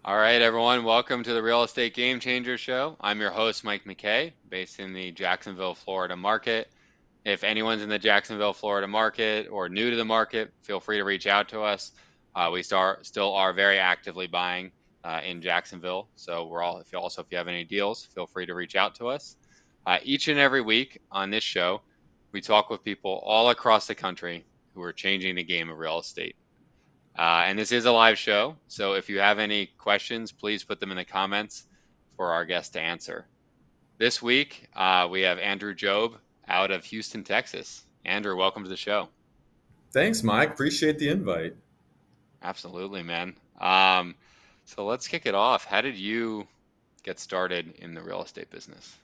All right, everyone, welcome to the Real Estate Game Changer Show. I'm your host, Mike McKay, based in the Jacksonville, Florida market. If anyone's in the Jacksonville, Florida market or new to the market, feel free to reach out to us. We still are very actively buying in Jacksonville. So if you have any deals, feel free to reach out to us. Each and every week on this show, we talk with people all across the country who are changing the game of real estate. And this is a live show, so if you have any questions, please put them in the comments for our guest to answer. This week, we have Andrew Jobe out of Houston, Texas. Andrew, welcome to the show. Thanks, Mike. Appreciate the invite. Absolutely, man. So let's kick it off. How did you get started in the real estate business?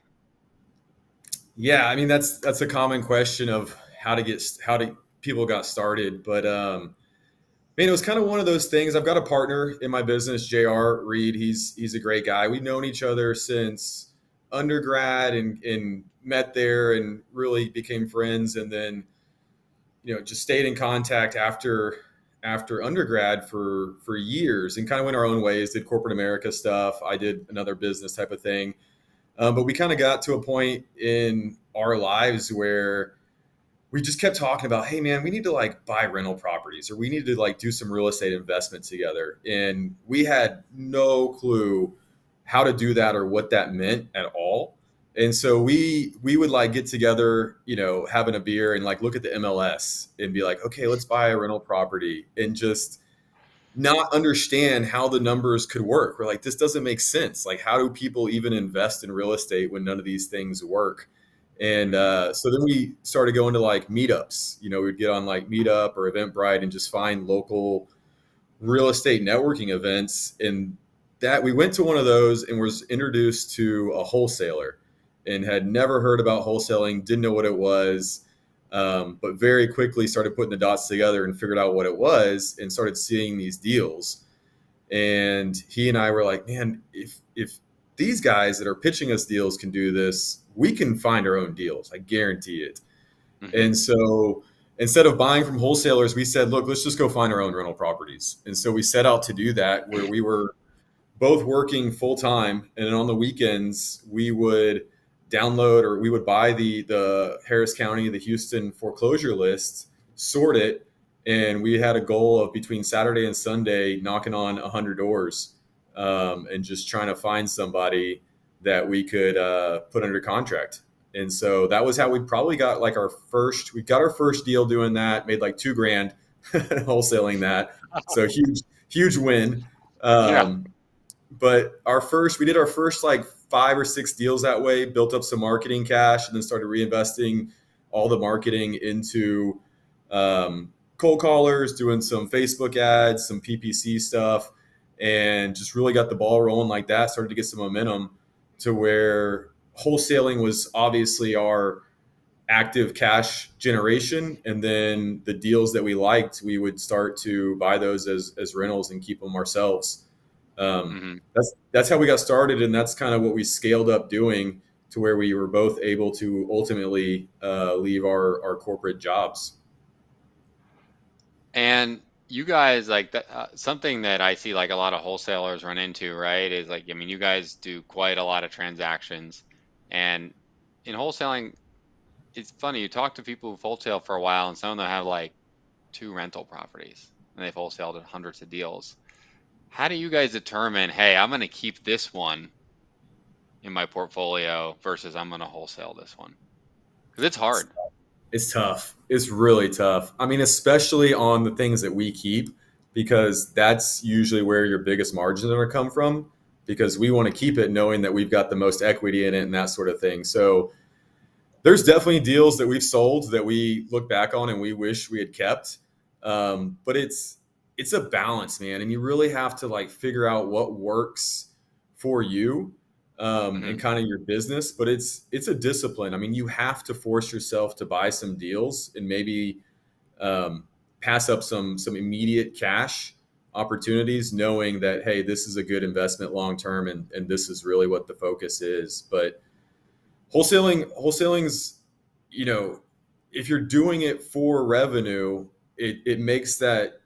Yeah, I mean that's a common question of how to people got started, but man, it was kind of one of those things. I've got a partner in my business, Jr. Reed. He's a great guy. We've known each other since undergrad and met there and really became friends, and then just stayed in contact after undergrad for years and kind of went our own ways. Did corporate America stuff. I did another business type of thing. But we kind of got to a point in our lives where we just kept talking about, hey man, we need to like buy rental properties or we need to like do some real estate investment together. And we had no clue how to do that or what that meant at all. And so we would like get together, having a beer and like look at the MLS and be like, okay, let's buy a rental property and just not understand how the numbers could work. We're like, this doesn't make sense. Like, how do people even invest in real estate when none of these things work? And so then we started going to like meetups. We'd get on like Meetup or Eventbrite and just find local real estate networking events. And that we went to one of those and was introduced to a wholesaler and had never heard about wholesaling, didn't know what it was, but very quickly started putting the dots together and figured out what it was and started seeing these deals. And he and I were like, man, if these guys that are pitching us deals can do this, we can find our own deals. I guarantee it. Hmm. And so instead of buying from wholesalers, we said, look, let's just go find our own rental properties. And so we set out to do that where we were both working full time. And then on the weekends, we would download or we would buy the Harris County, the Houston foreclosure list, sort it. And we had a goal of between Saturday and Sunday knocking on 100 doors, and just trying to find somebody that we could put under contract. And so that was how we probably got like we got our first deal doing that, made like 2 grand wholesaling that. So huge, huge win. Yeah. Um, but we did our first like 5 or 6 deals that way, built up some marketing cash, and then started reinvesting all the marketing into cold callers, doing some Facebook ads, some PPC stuff, and just really got the ball rolling like that. Started to get some momentum to where wholesaling was obviously our active cash generation, and then the deals that we liked, we would start to buy those as rentals and keep them ourselves. Hmm. That's how we got started, and that's kind of what we scaled up doing to where we were both able to ultimately leave our corporate jobs. And you guys like that, something that I see like a lot of wholesalers run into, right? Is like, I mean, you guys do quite a lot of transactions, and in wholesaling, it's funny, you talk to people who've wholesaled for a while, and some of them have like 2 rental properties, and they've wholesaled hundreds of deals. How do you guys determine, hey, I'm going to keep this one in my portfolio versus I'm going to wholesale this one? Because it's hard. It's tough. It's really tough. I mean, especially on the things that we keep, because that's usually where your biggest margins are going to come from. Because we want to keep it knowing that we've got the most equity in it and that sort of thing. So there's definitely deals that we've sold that we look back on and we wish we had kept. But it's a balance, man, and you really have to like figure out what works for you, Hmm. and kind of your business. But it's a discipline. I mean, you have to force yourself to buy some deals and maybe um, pass up some immediate cash opportunities, knowing that hey, this is a good investment long term, and this is really what the focus is. But wholesaling's, you know, if you're doing it for revenue, it makes that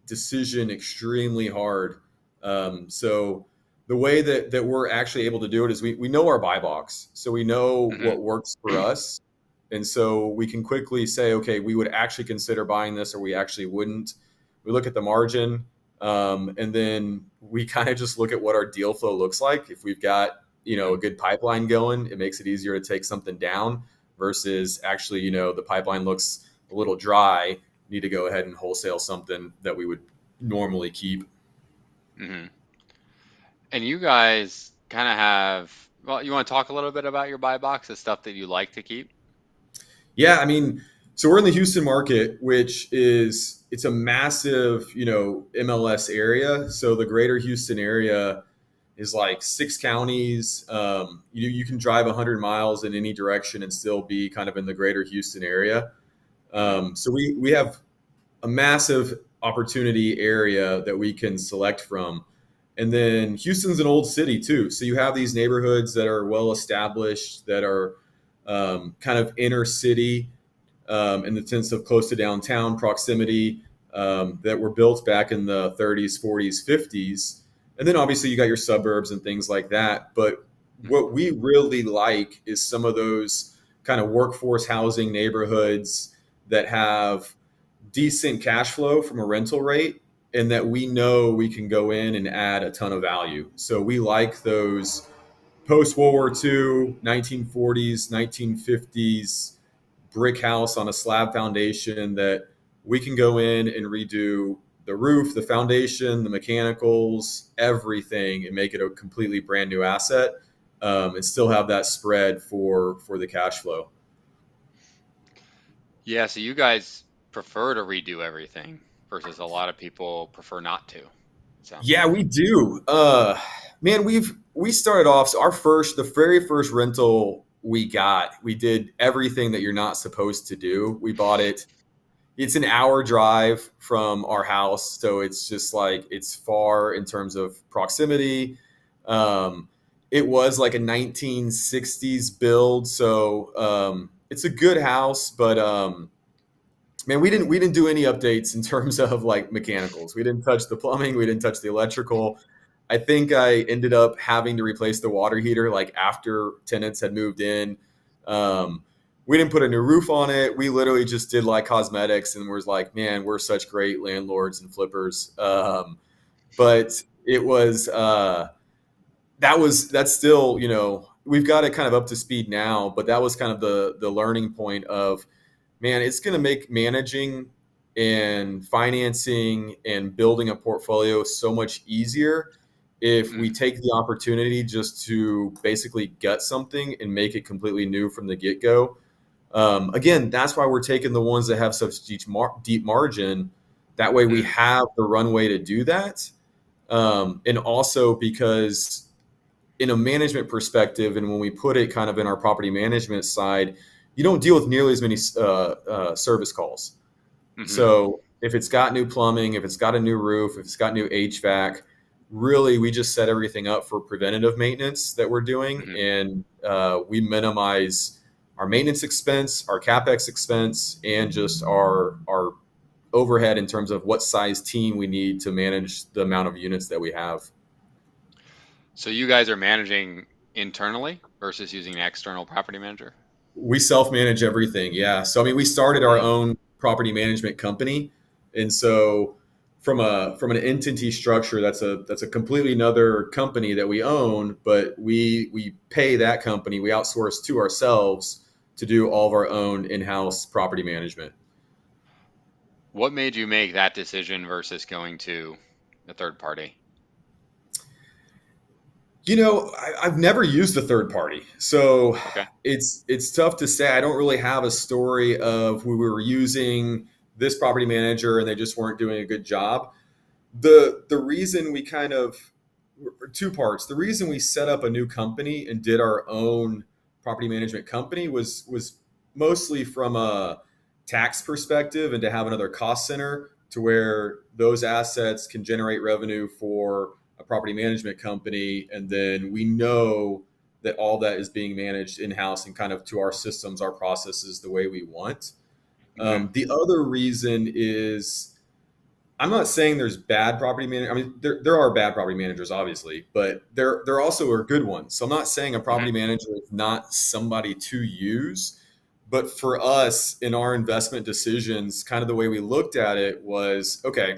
decision extremely hard So the way that we're actually able to do it is we know our buy box. So we know Hmm. what works for us. And so we can quickly say, okay, we would actually consider buying this or we actually wouldn't. We look at the margin, and then we kind of just look at what our deal flow looks like. If we've got, Hmm. a good pipeline going, it makes it easier to take something down versus actually, the pipeline looks a little dry, need to go ahead and wholesale something that we would normally keep. Hmm. And you guys kind of have, well, you want to talk a little bit about your buy box, the stuff that you like to keep? Yeah, I mean, so we're in the Houston market, which is it's a massive, MLS area. So the greater Houston area is like 6 counties. You can drive 100 miles in any direction and still be kind of in the greater Houston area. Hmm. So we have a massive opportunity area that we can select from. And then Houston's an old city too. So you have these neighborhoods that are well established, that are kind of inner city, in the sense of close to downtown proximity, that were built back in the 30s, 40s, 50s. And then obviously you got your suburbs and things like that. But Hmm. what we really like is some of those kind of workforce housing neighborhoods that have decent cash flow from a rental rate and that we know we can go in and add a ton of value. So we like those post World War II, 1940s, 1950s brick house on a slab foundation that we can go in and redo the roof, the foundation, the mechanicals, everything, and make it a completely brand new asset, and still have that spread for the cash flow. Yeah, so you guys prefer to redo everything versus a lot of people prefer not to, it sounds Yeah, like. we do. Man, we started off, so the very first rental we got, we did everything that you're not supposed to do. We bought it. It's an hour drive from our house, so it's just like it's far in terms of proximity. Um, it was like a 1960s build, so it's a good house, but man, we didn't do any updates in terms of like mechanicals. We didn't touch the plumbing, we didn't touch the electrical. I think I ended up having to replace the water heater like after tenants had moved in. We didn't put a new roof on it. We literally just did like cosmetics and was like, man, we're such great landlords and flippers. But it was that's still, we've got it kind of up to speed now, but that was kind of the learning point of, man, it's going to make managing and financing and building a portfolio so much easier if we Mm, take the opportunity just to basically gut something and make it completely new from the get go. Again, that's why we're taking the ones that have such deep margin. That way, we mm, have the runway to do that, and also because in a management perspective, and when we put it kind of in our property management side, you don't deal with nearly as many service calls. mm-hmm, So if it's got new plumbing, if it's got a new roof, if it's got new HVAC, really we just set everything up for preventative maintenance that we're doing, mm-hmm. and we minimize our maintenance expense, our capex expense, and just our overhead in terms of what size team we need to manage the amount of units that we have. So you guys are managing internally versus using an external property manager? We self-manage everything. Yeah. So I mean, we started our Mm, own property management company, and so from an entity structure, that's a completely another company that we own, but we pay that company, we outsource to ourselves to do all of our own in-house property management. what made you make that decision versus going to a third party? I've never used a third party, so Okay. it's tough to say. I don't really have a story of we were using this property manager and they just weren't doing a good job. The reason we kind of two parts. The reason we set up a new company and did our own property management company was mostly from a tax perspective and to have another cost center to where those assets can generate revenue for a property management company, and then we know that all that is being managed in-house and kind of to our systems, our processes, the way we want. Mm-hmm. The other reason is I'm not saying there's bad property managers. I mean, there are bad property managers, obviously, but there also are good ones. So I'm not saying a property Hmm. manager is not somebody to use, but for us in our investment decisions, kind of the way we looked at it was, okay,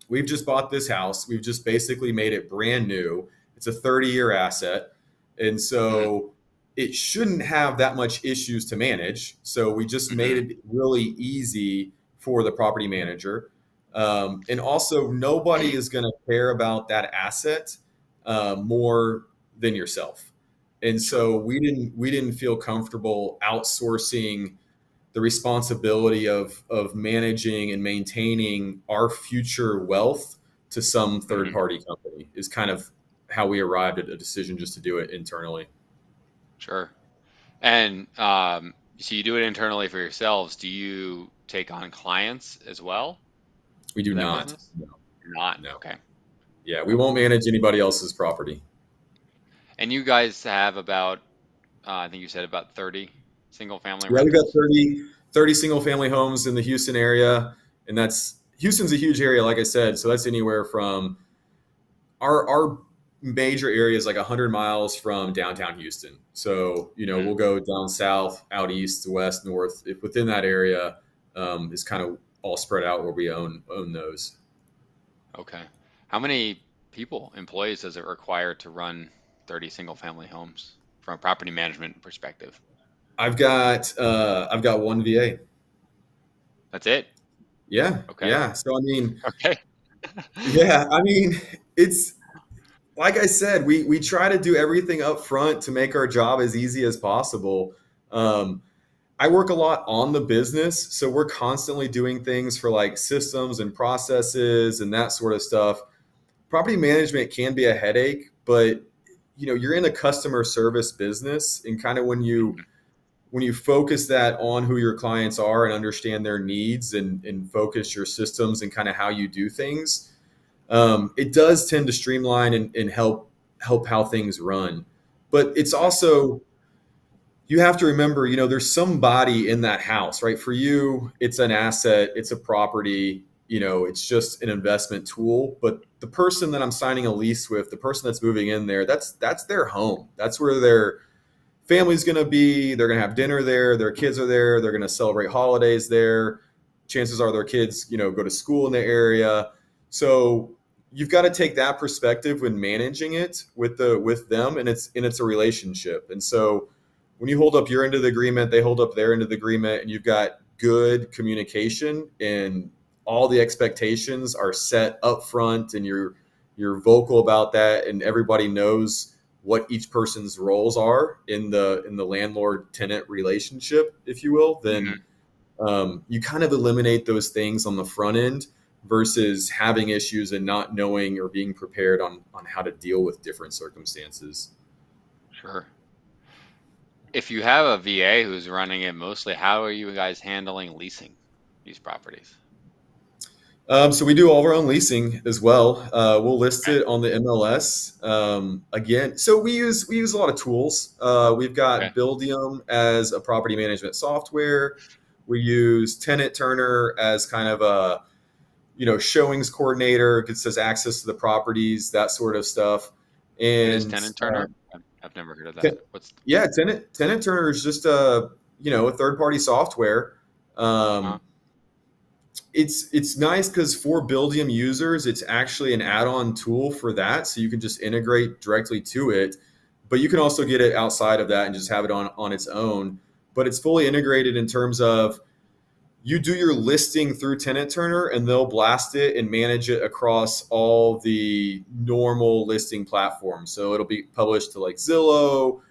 we've just bought this house. We've just basically made it brand new. It's a 30-year asset. And Hmm. so it shouldn't have that much issues to manage. So we just made Hmm. it really easy for the property manager. And also, nobody is going to care about that asset more than yourself. And Sure. so we didn't feel comfortable outsourcing the responsibility of managing and maintaining our future wealth to some third Hmm. party company is kind of how we arrived at a decision just to do it internally. Sure. And so you do it internally for yourselves. Do you take on clients as well We do for that not. business? No, Not. no. Okay. Yeah, we Cool. won't manage anybody else's property. And you guys have about, I think you said about 30 single family Yeah, we've got rentals? 30 single family homes in the Houston area. And that's Houston's a huge area, like I said. So that's anywhere from our major area is like 100 miles from downtown Houston. So, Hmm. we'll go down south, out east, west, north. If within that area is kind of all spread out where we own those. Okay. How many people, employees, does it require to run 30 single family homes from a property management perspective? I've got one VA. That's it? Yeah, Okay. yeah. So I mean, Okay. yeah, I mean, it's like I said, we try to do everything up front to make our job as easy as possible. Um, I work a lot on the business, so we're constantly doing things for like systems and processes and that sort of stuff. Property management can be a headache, but you're in a customer service business, and kind of Mhm. when you focus that on who your clients are and understand their needs and focus your systems and kind of how you do things, it does tend to streamline and help how things run. But it's Mhm. also, you have to remember, there's somebody in that house, right? For you, it's an asset, it's a property, it's just an investment tool. But the person that I'm signing a lease with, the person that's moving in there, that's their home. That's where their family's going to be. They're going to have dinner there. Their kids are there. They're going to celebrate holidays there. Chances are their kids, go to school in the area. So you've got to take that perspective when managing it with them, and it's a relationship. And so when you hold up your end of the agreement, they hold up their end of the agreement, and you've got good communication and all the expectations are set up front, and you're vocal about that, and everybody knows what each person's roles are in the landlord tenant relationship, if you will, then Mhm. you kind of eliminate those things on the front end versus having issues and not knowing or being prepared on how to deal with different circumstances. Sure. If you have a VA who's running it mostly, how are you guys handling leasing these properties? So we do all of our own leasing as well. We'll list Okay. it on the MLS. Again, so we use a lot of tools. We've Okay. got Buildium as a property management software. We use Tenant Turner as kind of a showings coordinator, gets us access to the properties, that sort of stuff. What is And tenant turner? I've never heard of Ten- that. What's yeah, Tenant Turner is just a third party software. uh, Um, it's nice because for Buildium users, it's actually an add-on tool for that, so you can just integrate directly to it. But you can also get it outside of that and just have it on its own. But it's fully integrated in terms of you do your listing through Tenant Turner, and they'll blast it and manage it across all the normal listing platforms. So it'll be published to like Zillow,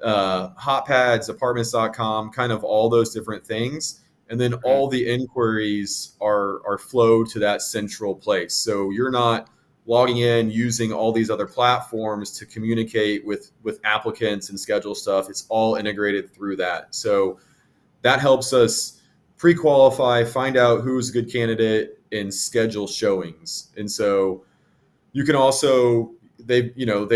Hotpads, Apartments.com, kind of all those different things. And then mhm. all the inquiries are flowed to that central place. So you're not logging in using all these other platforms to communicate with applicants and schedule stuff. It's all integrated through that. So that helps us pre-qualify, find out who's a good candidate, and schedule showings. And so you can also they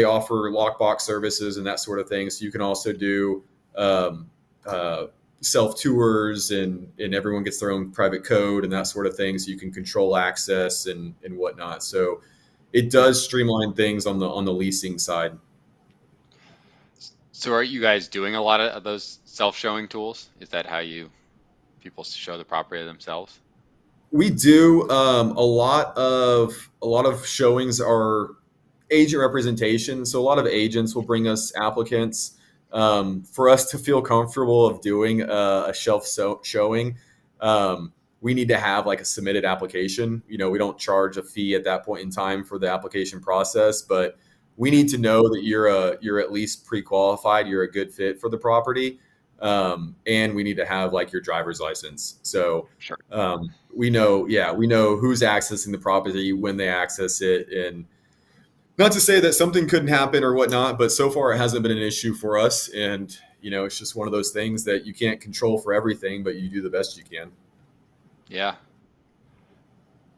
offer lockbox services and that sort of thing. So you can also do um, uh, self tours, and everyone gets their own private code and that sort of thing, so you can control access and whatnot. So it Yeah. does streamline things on the leasing side. So are you guys doing a lot of those self-showing tools? Is that how you people show the property themselves? We do a lot of showings are agent representation. So a lot of agents will bring us applicants. For us to feel comfortable of doing a showing, we need to have like a submitted application. We don't charge a fee at that point in time for the application process, but we Hmm. need to know that you're at least pre-qualified, you're a good fit for the property, and we need to have like your driver's license. So Sure. we know, yeah, we know who's accessing the property when they access it, and not to say that something couldn't happen or whatnot, but so far it hasn't been an issue for us. And it's just one of those things that you can't control for everything, but you do the best you can. Yeah.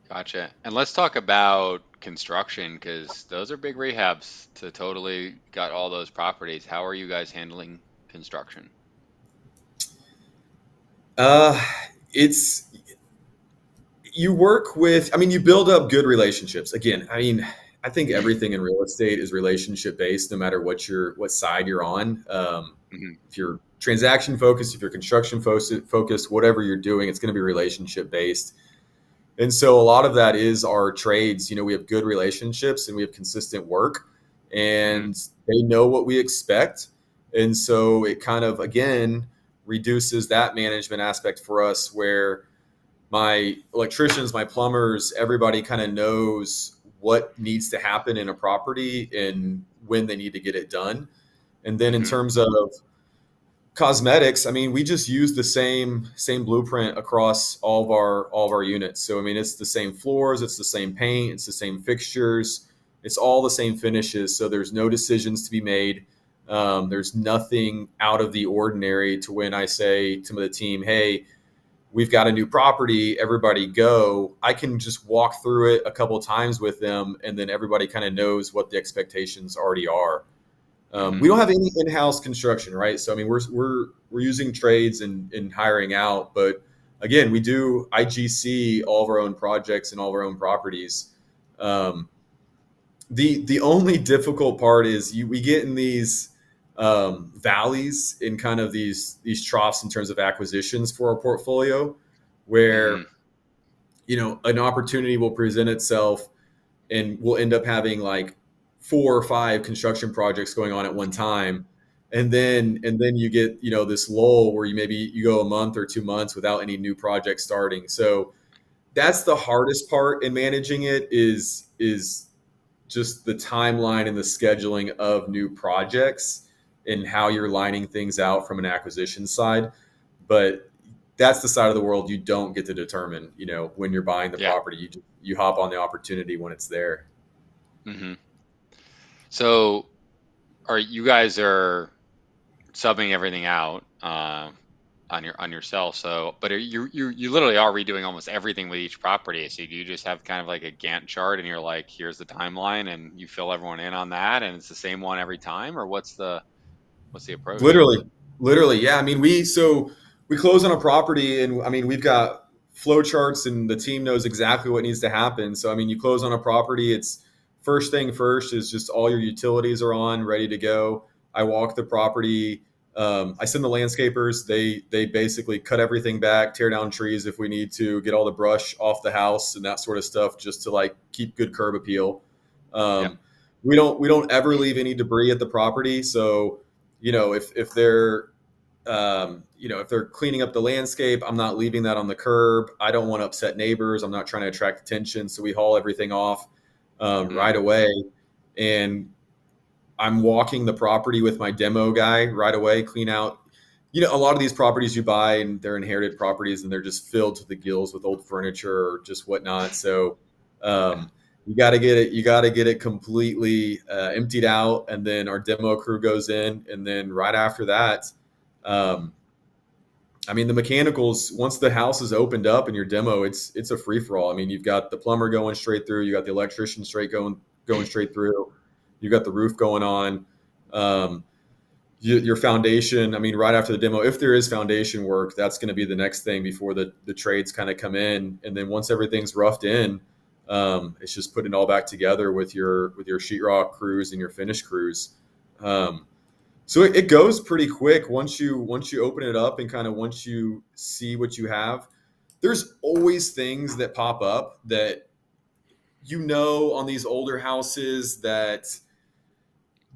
Gotcha. And let's talk about construction because those are big rehabs to totally got all those properties. How are you guys handling construction? Uh, it's you work with. I mean, you build up good relationships. Again, I mean, I think everything in real estate is relationship based, no matter what side you're on. Hmm. If you're transaction focused, if you're construction focused, whatever you're doing, it's going to be relationship based. And so a lot of that is our trades. We have good relationships and we have consistent work, Hmm. and they know what we expect. And so it kind of, again, reduces that management aspect for us where my electricians, my plumbers, everybody kind of knows what needs to happen in a property and when they need to get it done. And then in Hmm. terms of cosmetics, I mean, we just use the same blueprint across all of our units. So I mean, it's the same floors, it's the same paint, it's the same fixtures, it's all the same finishes. So there's no decisions to be made. There's nothing out of the ordinary to when I say to the team, "Hey, we've got a new property, everybody go." I can just walk through it a couple of times with them, and then everybody kind of knows what the expectations already are. Hmm. We don't have any in-house construction, right? So I mean, we're using trades and hiring out, but again, we do IGC all of our own projects and all of our own properties. Um, the only difficult part is we get in these valleys, in kind of these troughs in terms of acquisitions for our portfolio, Hmm. where an opportunity will present itself and we'll end up having like 4 or 5 construction projects going on at one time, and then you get this lull where you go a month or 2 months without any new projects starting. So that's the hardest part in managing it, is just the timeline and the scheduling of new projects and how you're lining things out from an acquisition side. But that's the side of the world you don't get to determine. When you're buying the Yeah. property, you hop on the opportunity when it's there. Hmm. So are you guys are subbing everything out on yourself? So, but you literally are redoing almost everything with each property. So do you just have kind of like a Gantt chart, and you're like, here's the timeline, and you fill everyone in on that, and it's the same one every time, or what's the approach? Literally, yeah. I mean, we close on a property, and I mean, we've got flow charts, and the team knows exactly what needs to happen. So I mean, you close on a property, it's first thing first is just all your utilities are on, ready to go. I walk the property. I send the landscapers. They basically cut everything back, tear down trees if we need to, get all the brush off the house and that sort of stuff, just to like keep good curb appeal. Yep. Um, we don't ever leave any debris at the property. So if they're cleaning up the landscape, I'm not leaving that on the curb. I don't want to upset neighbors. I'm not trying to attract attention, so we haul everything off Hmm. right away. And I'm walking the property with my demo guy right away, clean out. A lot of these properties you buy, and they're inherited properties, and they're just filled to the gills with old furniture or just whatnot. So Yeah. you got to get it completely emptied out, and then our demo crew goes in, and then right after that, um, I mean, the mechanicals, once the house is opened up in your demo, it's a free for all. I mean, you've got the plumber going straight through, you got the electrician straight going straight through, you've got the roof going on. Um, your foundation. I mean, right after the demo, if there is foundation work, that's going to be the next thing before the trades kind of come in. And then once everything's roughed in, it's just putting it all back together with your sheetrock crews and your finish crews. Um, so it goes pretty quick once you open it up and kind of once you see what you have. There's always things that pop up that on these older houses that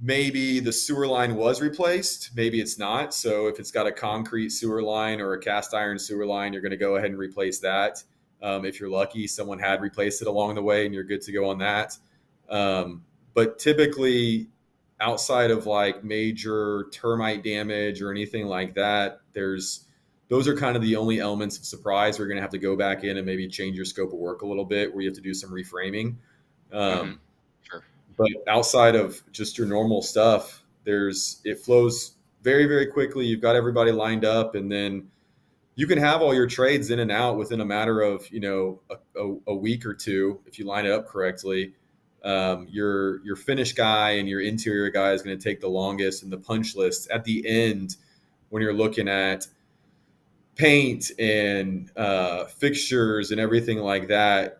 maybe the sewer line was replaced, maybe it's not. So if it's got a concrete sewer line or a cast iron sewer line, you're going to go ahead and replace that. If you're lucky, someone had replaced it along the way and you're good to go on that. But typically, outside of like major termite damage or anything like that, those are kind of the only elements of surprise. We're going to have to go back in and maybe change your scope of work a little bit where you have to do some reframing. Hmm. Um, Sure. but outside of just your normal stuff, it flows very, very quickly. You've got everybody lined up, and then you can have all your trades in and out within a matter of a week or two if you line it up correctly. Your finish guy and your interior guy is going to take the longest, and the punch list at the end when you're looking at paint and fixtures and everything like that.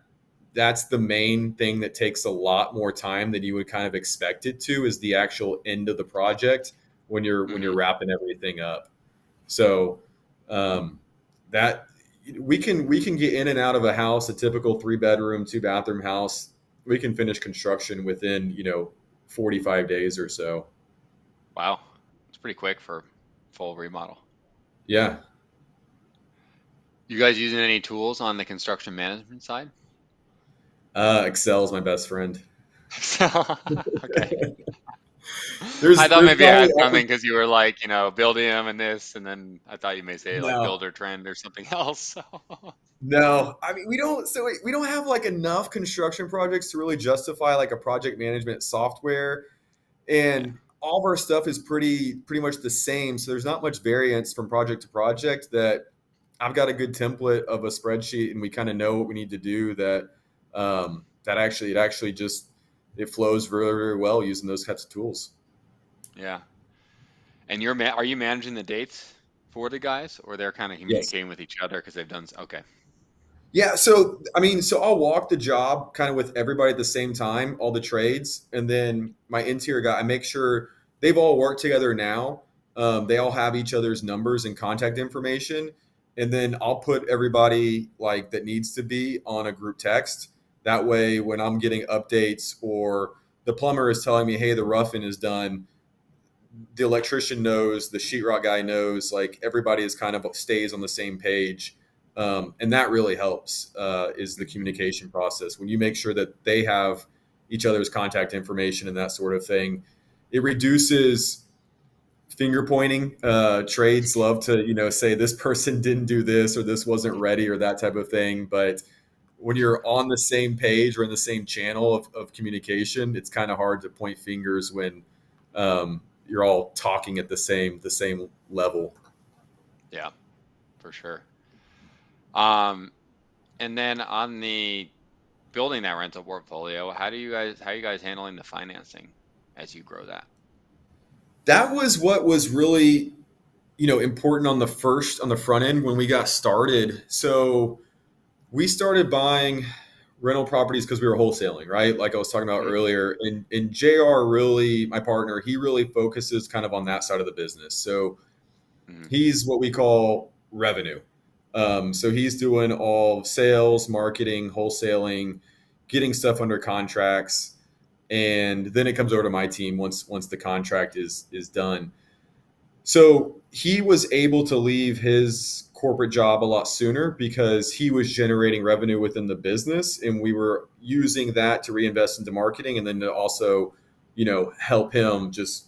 That's the main thing that takes a lot more time than you would kind of expect it to, is the actual end of the project when you're Hmm. wrapping everything up. So um, that we can get in and out of a house, a typical 3 bedroom, 2 bathroom house. We can finish construction within 45 days or so. Wow. It's pretty quick for full remodel. Yeah, You guys using any tools on the construction management side? Excel is my best friend. Okay. I There's thought there's maybe I probably had something because you were like, building them and this, and then I thought you may say like no. builder trend or something else. So, No, I mean we don't have like enough construction projects to really justify like a project management software, yeah. and all of our stuff is pretty much the same. So there's not much variance from project to project. That I've got a good template of a spreadsheet, and we kind of know what we need to do. That actually just it flows very, very well using those types of tools. Yeah. And are you managing the dates for the guys, or they're kind of Yes. communicating with each other because they've done okay. Yeah, so I mean, so I'll walk the job kind of with everybody at the same time, all the trades, and then my interior guy. I make sure they've all worked together now. They all have each other's numbers and contact information, and then I'll put everybody like that needs to be on a group text. That way, when I'm getting updates or the plumber is telling me, "Hey, the roughing is done," the electrician knows, the sheetrock guy knows, like everybody is kind of stays on the same page. And that really helps, is the communication process. When you make sure that they have each other's contact information and that sort of thing, it reduces finger pointing. Trades love to, say this person didn't do this or this wasn't ready or that type of thing. But when you're on the same page or in the same channel of communication, it's kind of hard to point fingers when you're all talking at the same level. Yeah, for sure. Um, and then on the building that rental portfolio, how are you guys handling the financing as you grow that? That was what was really important on the front end when we got started. So we started buying rental properties because we were wholesaling, right? Like I was talking about Mhm. earlier. And JR really, my partner, he really focuses kind of on that side of the business. So Mhm. he's what we call revenue. So he's doing all sales, marketing, wholesaling, getting stuff under contracts, and then it comes over to my team once the contract is done. So he was able to leave his corporate job a lot sooner because he was generating revenue within the business, and we were using that to reinvest into marketing, and then to also, help him just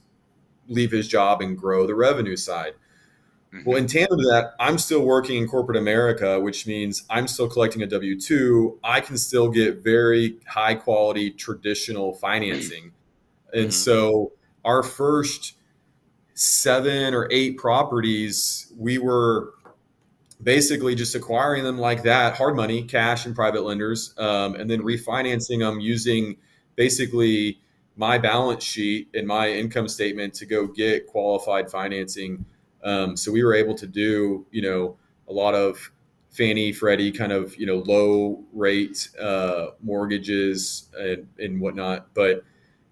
leave his job and grow the revenue side. Well, Mhm. in tandem to that, I'm still working in corporate America, which means I'm still collecting a W 2. I can still get very high quality traditional financing. And Mhm. so our first 7 or 8 properties, we were basically just acquiring them like that, hard money, cash and private lenders, and then Mhm. refinancing them using basically my balance sheet and my income statement to go get qualified financing. So we were able to do, a lot of Fannie, Freddie kind of, low rate mortgages and whatnot. But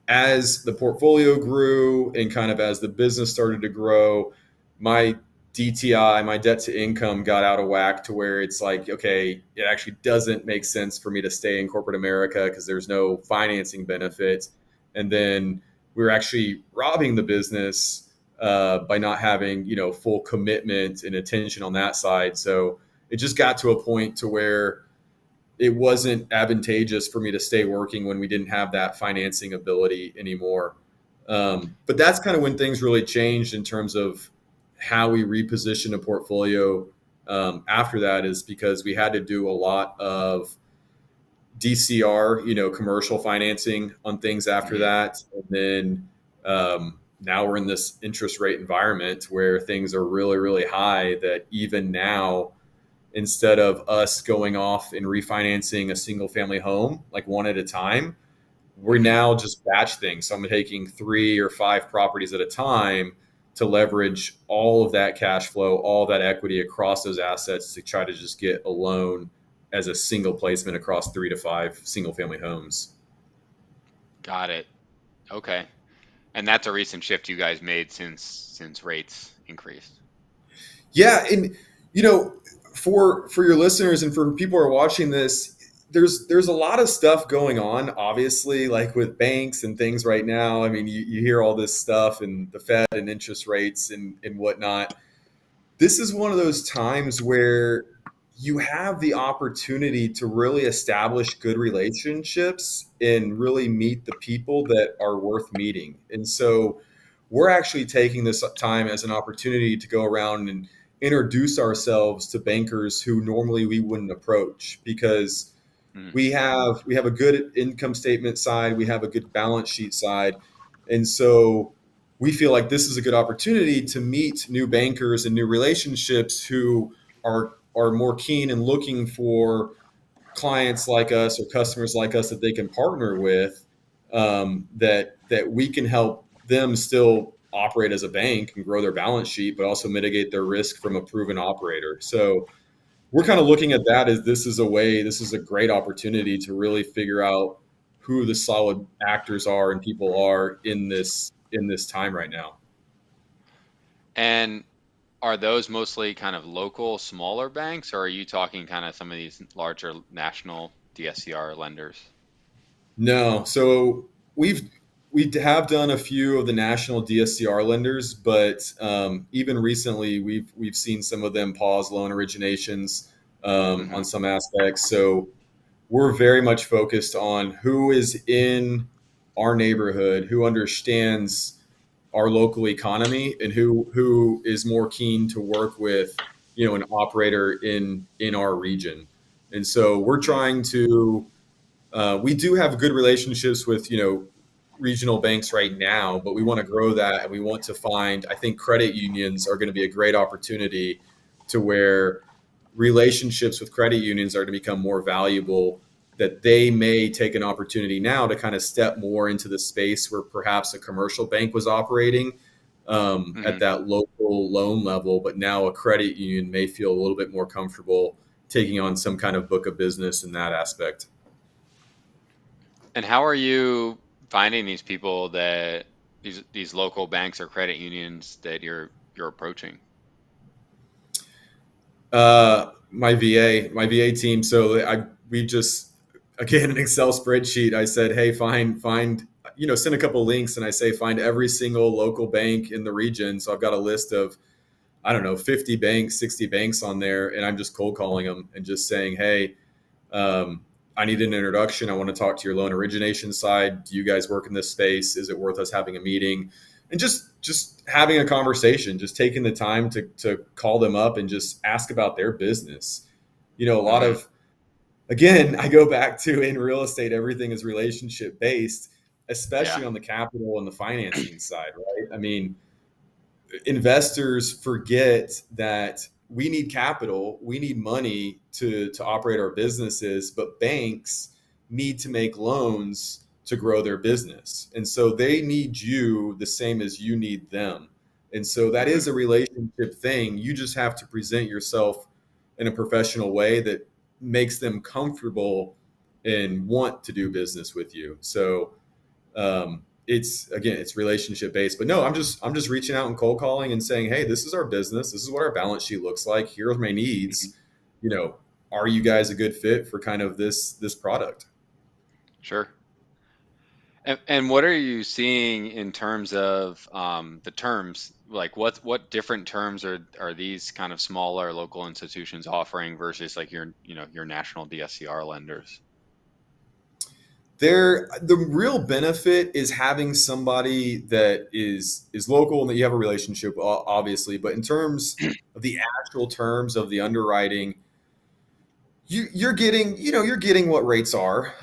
as the portfolio grew and kind of as the business started to grow, my DTI, my debt to income got out of whack to where it's like, okay, it actually doesn't make sense for me to stay in corporate America because there's no financing benefits. And then we were actually robbing the business by not having, full commitment and attention on that side. So it just got to a point to where it wasn't advantageous for me to stay working when we didn't have that financing ability anymore. But that's kind of when things really changed in terms of how we reposition a portfolio. After that is because we had to do a lot of DCR, commercial financing on things after Hmm. that. And then now we're in this interest rate environment where things are really, really high that even now, instead of us going off and refinancing a single family home like one at a time, we're Hmm. now just batch things. So I'm taking 3 or 5 properties at a time to leverage all of that cash flow, all of that equity across those assets to try to just get a loan as a single placement across 3 to 5 single family homes. Got it. Okay. And that's a recent shift you guys made since rates increased. Yeah, and you know, for your listeners and for people who are watching this, there's a lot of stuff going on, obviously, like with banks and things right now. I mean, you hear all this stuff and the Fed and interest rates and whatnot. This is one of those times where you have the opportunity to really establish good relationships and really meet the people that are worth meeting. And so we're actually taking this time as an opportunity to go around and introduce ourselves to bankers who normally we wouldn't approach because Hmm. we have a good income statement side, we have a good balance sheet side, and so we feel like this is a good opportunity to meet new bankers and new relationships who are more keen and looking for clients like us or customers like us that they can partner with, that we can help them still operate as a bank and grow their balance sheet, but also mitigate their risk from a proven operator. So we're kind of looking at that as this is a great opportunity to really figure out who the solid actors are and people are in this time right now. And are those mostly kind of local, smaller banks, or are you talking kind of some of these larger national DSCR lenders? No, so we have done a few of the national DSCR lenders, but even recently we've seen some of them pause loan originations Hmm. on some aspects. So we're very much focused on who is in our neighborhood, who understands our local economy, and who is more keen to work with an operator in our region. And so we're Hmm. trying to we do have good relationships with regional banks right now, but we want to grow that, and we want to find. I think credit unions are going to be a great opportunity to where relationships with credit unions are to become more valuable. That they may take an opportunity now to kind of step more into the space where perhaps a commercial bank was operating at Hmm. that local loan level, but now a credit union may feel a little bit more comfortable taking on some kind of book of business in that aspect. And how are you finding these people that these local banks or credit unions that you're approaching? My VA team. So we just again an Excel spreadsheet. I said, hey, find send a couple links, and I say find every single local bank in the region. So I've got a list of I don't know 50 banks, 60 banks on there, and I'm just cold calling them and just saying, hey, I need an introduction. I want to talk to your loan origination side. Do you guys work in this space? Is it worth us having a meeting? And just having a conversation, just taking the time to call them up and just ask about their business. A lot Hmm. of again, I go back to in real estate, everything is relationship based, Yeah. especially on the capital and the financing side, right? I mean, investors forget that we need capital, we need money to operate our businesses, but banks need to make loans to grow their business. And so they need you the same as you need them. And so that Hmm. is a relationship thing. You just have to present yourself in a professional way that makes them comfortable and want to do business with you. So it's again, it's relationship based. But no, I'm just reaching out and cold calling and saying, hey, this is our business. This is what our balance sheet looks like. Here are my Hmm. needs. You know, are you guys a good fit for kind of this product? Sure. And what are you seeing in terms of the terms? Like what different terms are these kind of smaller local institutions offering versus like your national DSCR lenders? The real benefit is having somebody that is local and that you have a relationship, obviously. But in terms of the actual terms of the underwriting, you're getting, you're getting what rates are.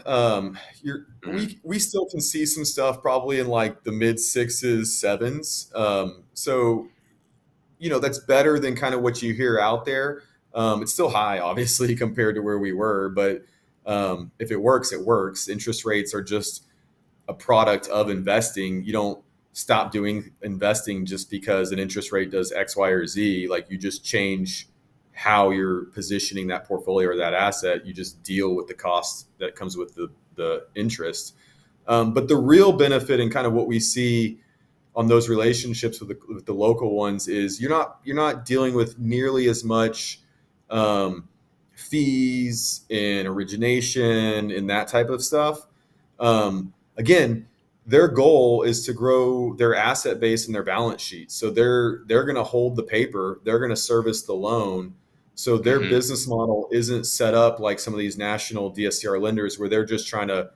You're Hmm. we still can see some stuff probably in like the mid sixes, sevens. So that's better than kind of what you hear out there. It's still high, obviously, compared to where we were, but if it works, it works. Interest rates are just a product of investing. You don't stop doing investing just because an interest rate does X, Y, or Z. Like you just change how you're positioning that portfolio or that asset. You just deal with the cost that comes with the interest. But the real benefit and kind of what we see on those relationships with the local ones is you're not dealing with nearly as much fees and origination and that type of stuff. Again, their goal is to grow their asset base and their balance sheet. So they're going to hold the paper, they're going to service the loan. So their Hmm. business model isn't set up like some of these national DSCR lenders where they're just trying to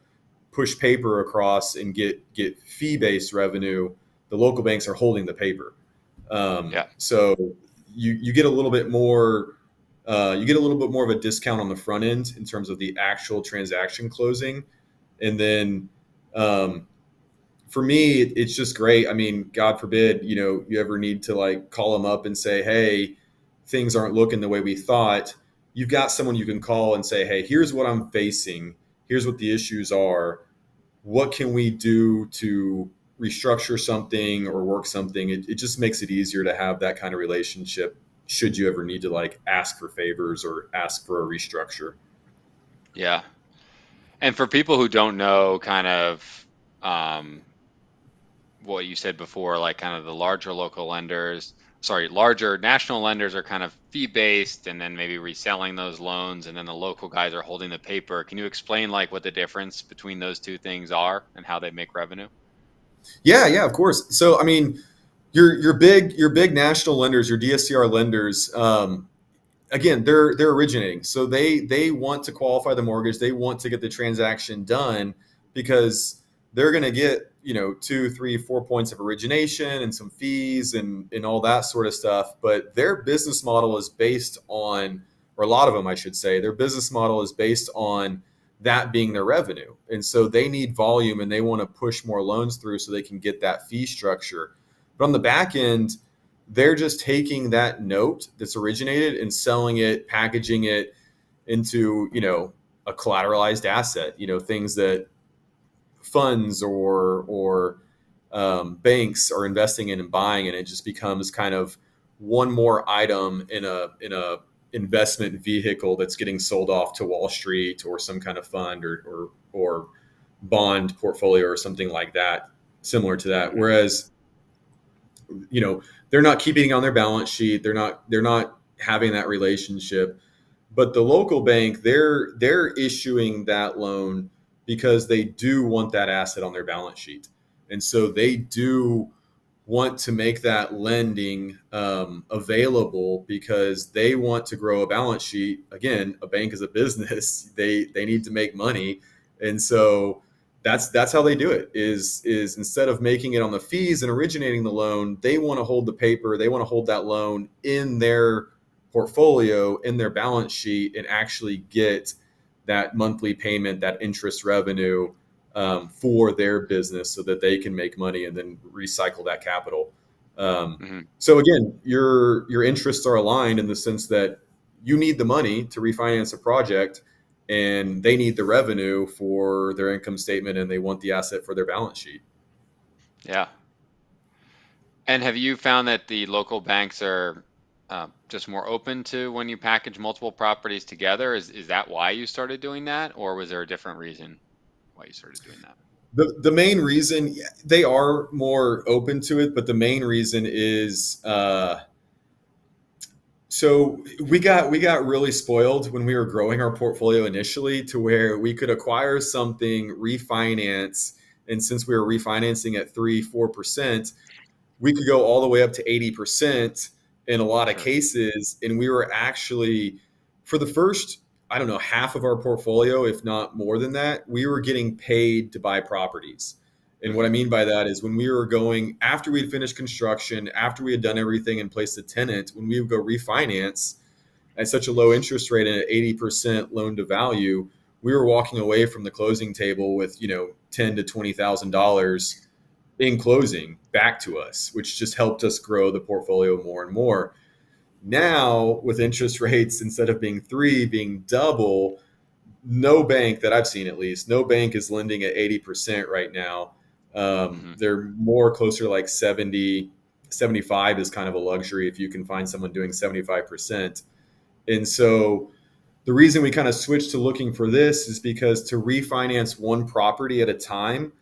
push paper across and get fee based revenue. The local banks are holding the paper, Yeah. so you get a little bit more. You get a little bit more of a discount on the front end in terms of the actual transaction closing, and then um, for me, it's just great. I mean, God forbid, you ever need to like call them up and say, "Hey, things aren't looking the way we thought." You've got someone you can call and say, "Hey, here's what I'm facing. Here's what the issues are. What can we do to restructure something or work something?" It just makes it easier to have that kind of relationship should you ever need to like ask for favors or ask for a restructure. Yeah. And for people who don't know kind of um, what you said before, like kind of the larger local lenders, sorry, larger national lenders are kind of fee based and then maybe reselling those loans, and then the local guys are holding the paper. Can you explain like what the difference between those two things are and how they make revenue? Yeah, yeah, of course. So I mean, your big national lenders, your DSCR lenders, again, they're originating, so they want to qualify the mortgage, they want to get the transaction done because they're going to get 2, 3, 4 points of origination and some fees and all that sort of stuff. But their business model is based on, or a lot of them I should say, their business model is based on that being their revenue, and so they need volume and they want to push more loans through so they can get that fee structure. But on the back end, they're just taking that note that's originated and selling it, packaging it into, a collateralized asset, things that funds or banks are investing in and buying, and it just becomes kind of one more item in a investment vehicle that's getting sold off to Wall Street or some kind of fund or bond portfolio or something like that, similar to that. Hmm. Whereas they're not keeping it on their balance sheet, they're not having that relationship. But the local bank, they're issuing that loan because they do want that asset on their balance sheet, and so they do want to make that lending available because they want to grow a balance sheet. Again, a bank is a business; they need to make money, and so that's how they do it. Is instead of making it on the fees and originating the loan, they want to hold the paper. They want to hold that loan in their portfolio, in their balance sheet, and actually get that monthly payment, that interest revenue for their business so that they can make money and then recycle that capital. Hmm. So again, your interests are aligned in the sense that you need the money to refinance a project, and they need the revenue for their income statement and they want the asset for their balance sheet. Yeah. And have you found that the local banks are just more open to when you package multiple properties together? Is that why you started doing that, or was there a different reason why you started doing that? The main reason, they are more open to it, but the main reason is so we got really spoiled when we were growing our portfolio initially to where we could acquire something, refinance, and since we were refinancing at 3-4%, we could go all the way up to 80% in a lot of Sure. cases. And we were actually, for the first, I don't know, half of our portfolio, if not more than that, we were getting paid to buy properties. And what I Hmm. mean by that is when we were going, after we had finished construction, after we had done everything and placed a tenant, when we would go refinance at such a low interest rate and at 80% loan to value, we were walking away from the closing table with, ten to $20,000 in closing back to us, which just helped us grow the portfolio more and more. Now, with interest rates instead of being three, being double, no bank that I've seen, at least, no bank is lending at 80% right now. Hmm. They're more closer to like 70, 75 is kind of a luxury if you can find someone doing 75%. And so the reason we kind of switched to looking for this is because to refinance one property at a time,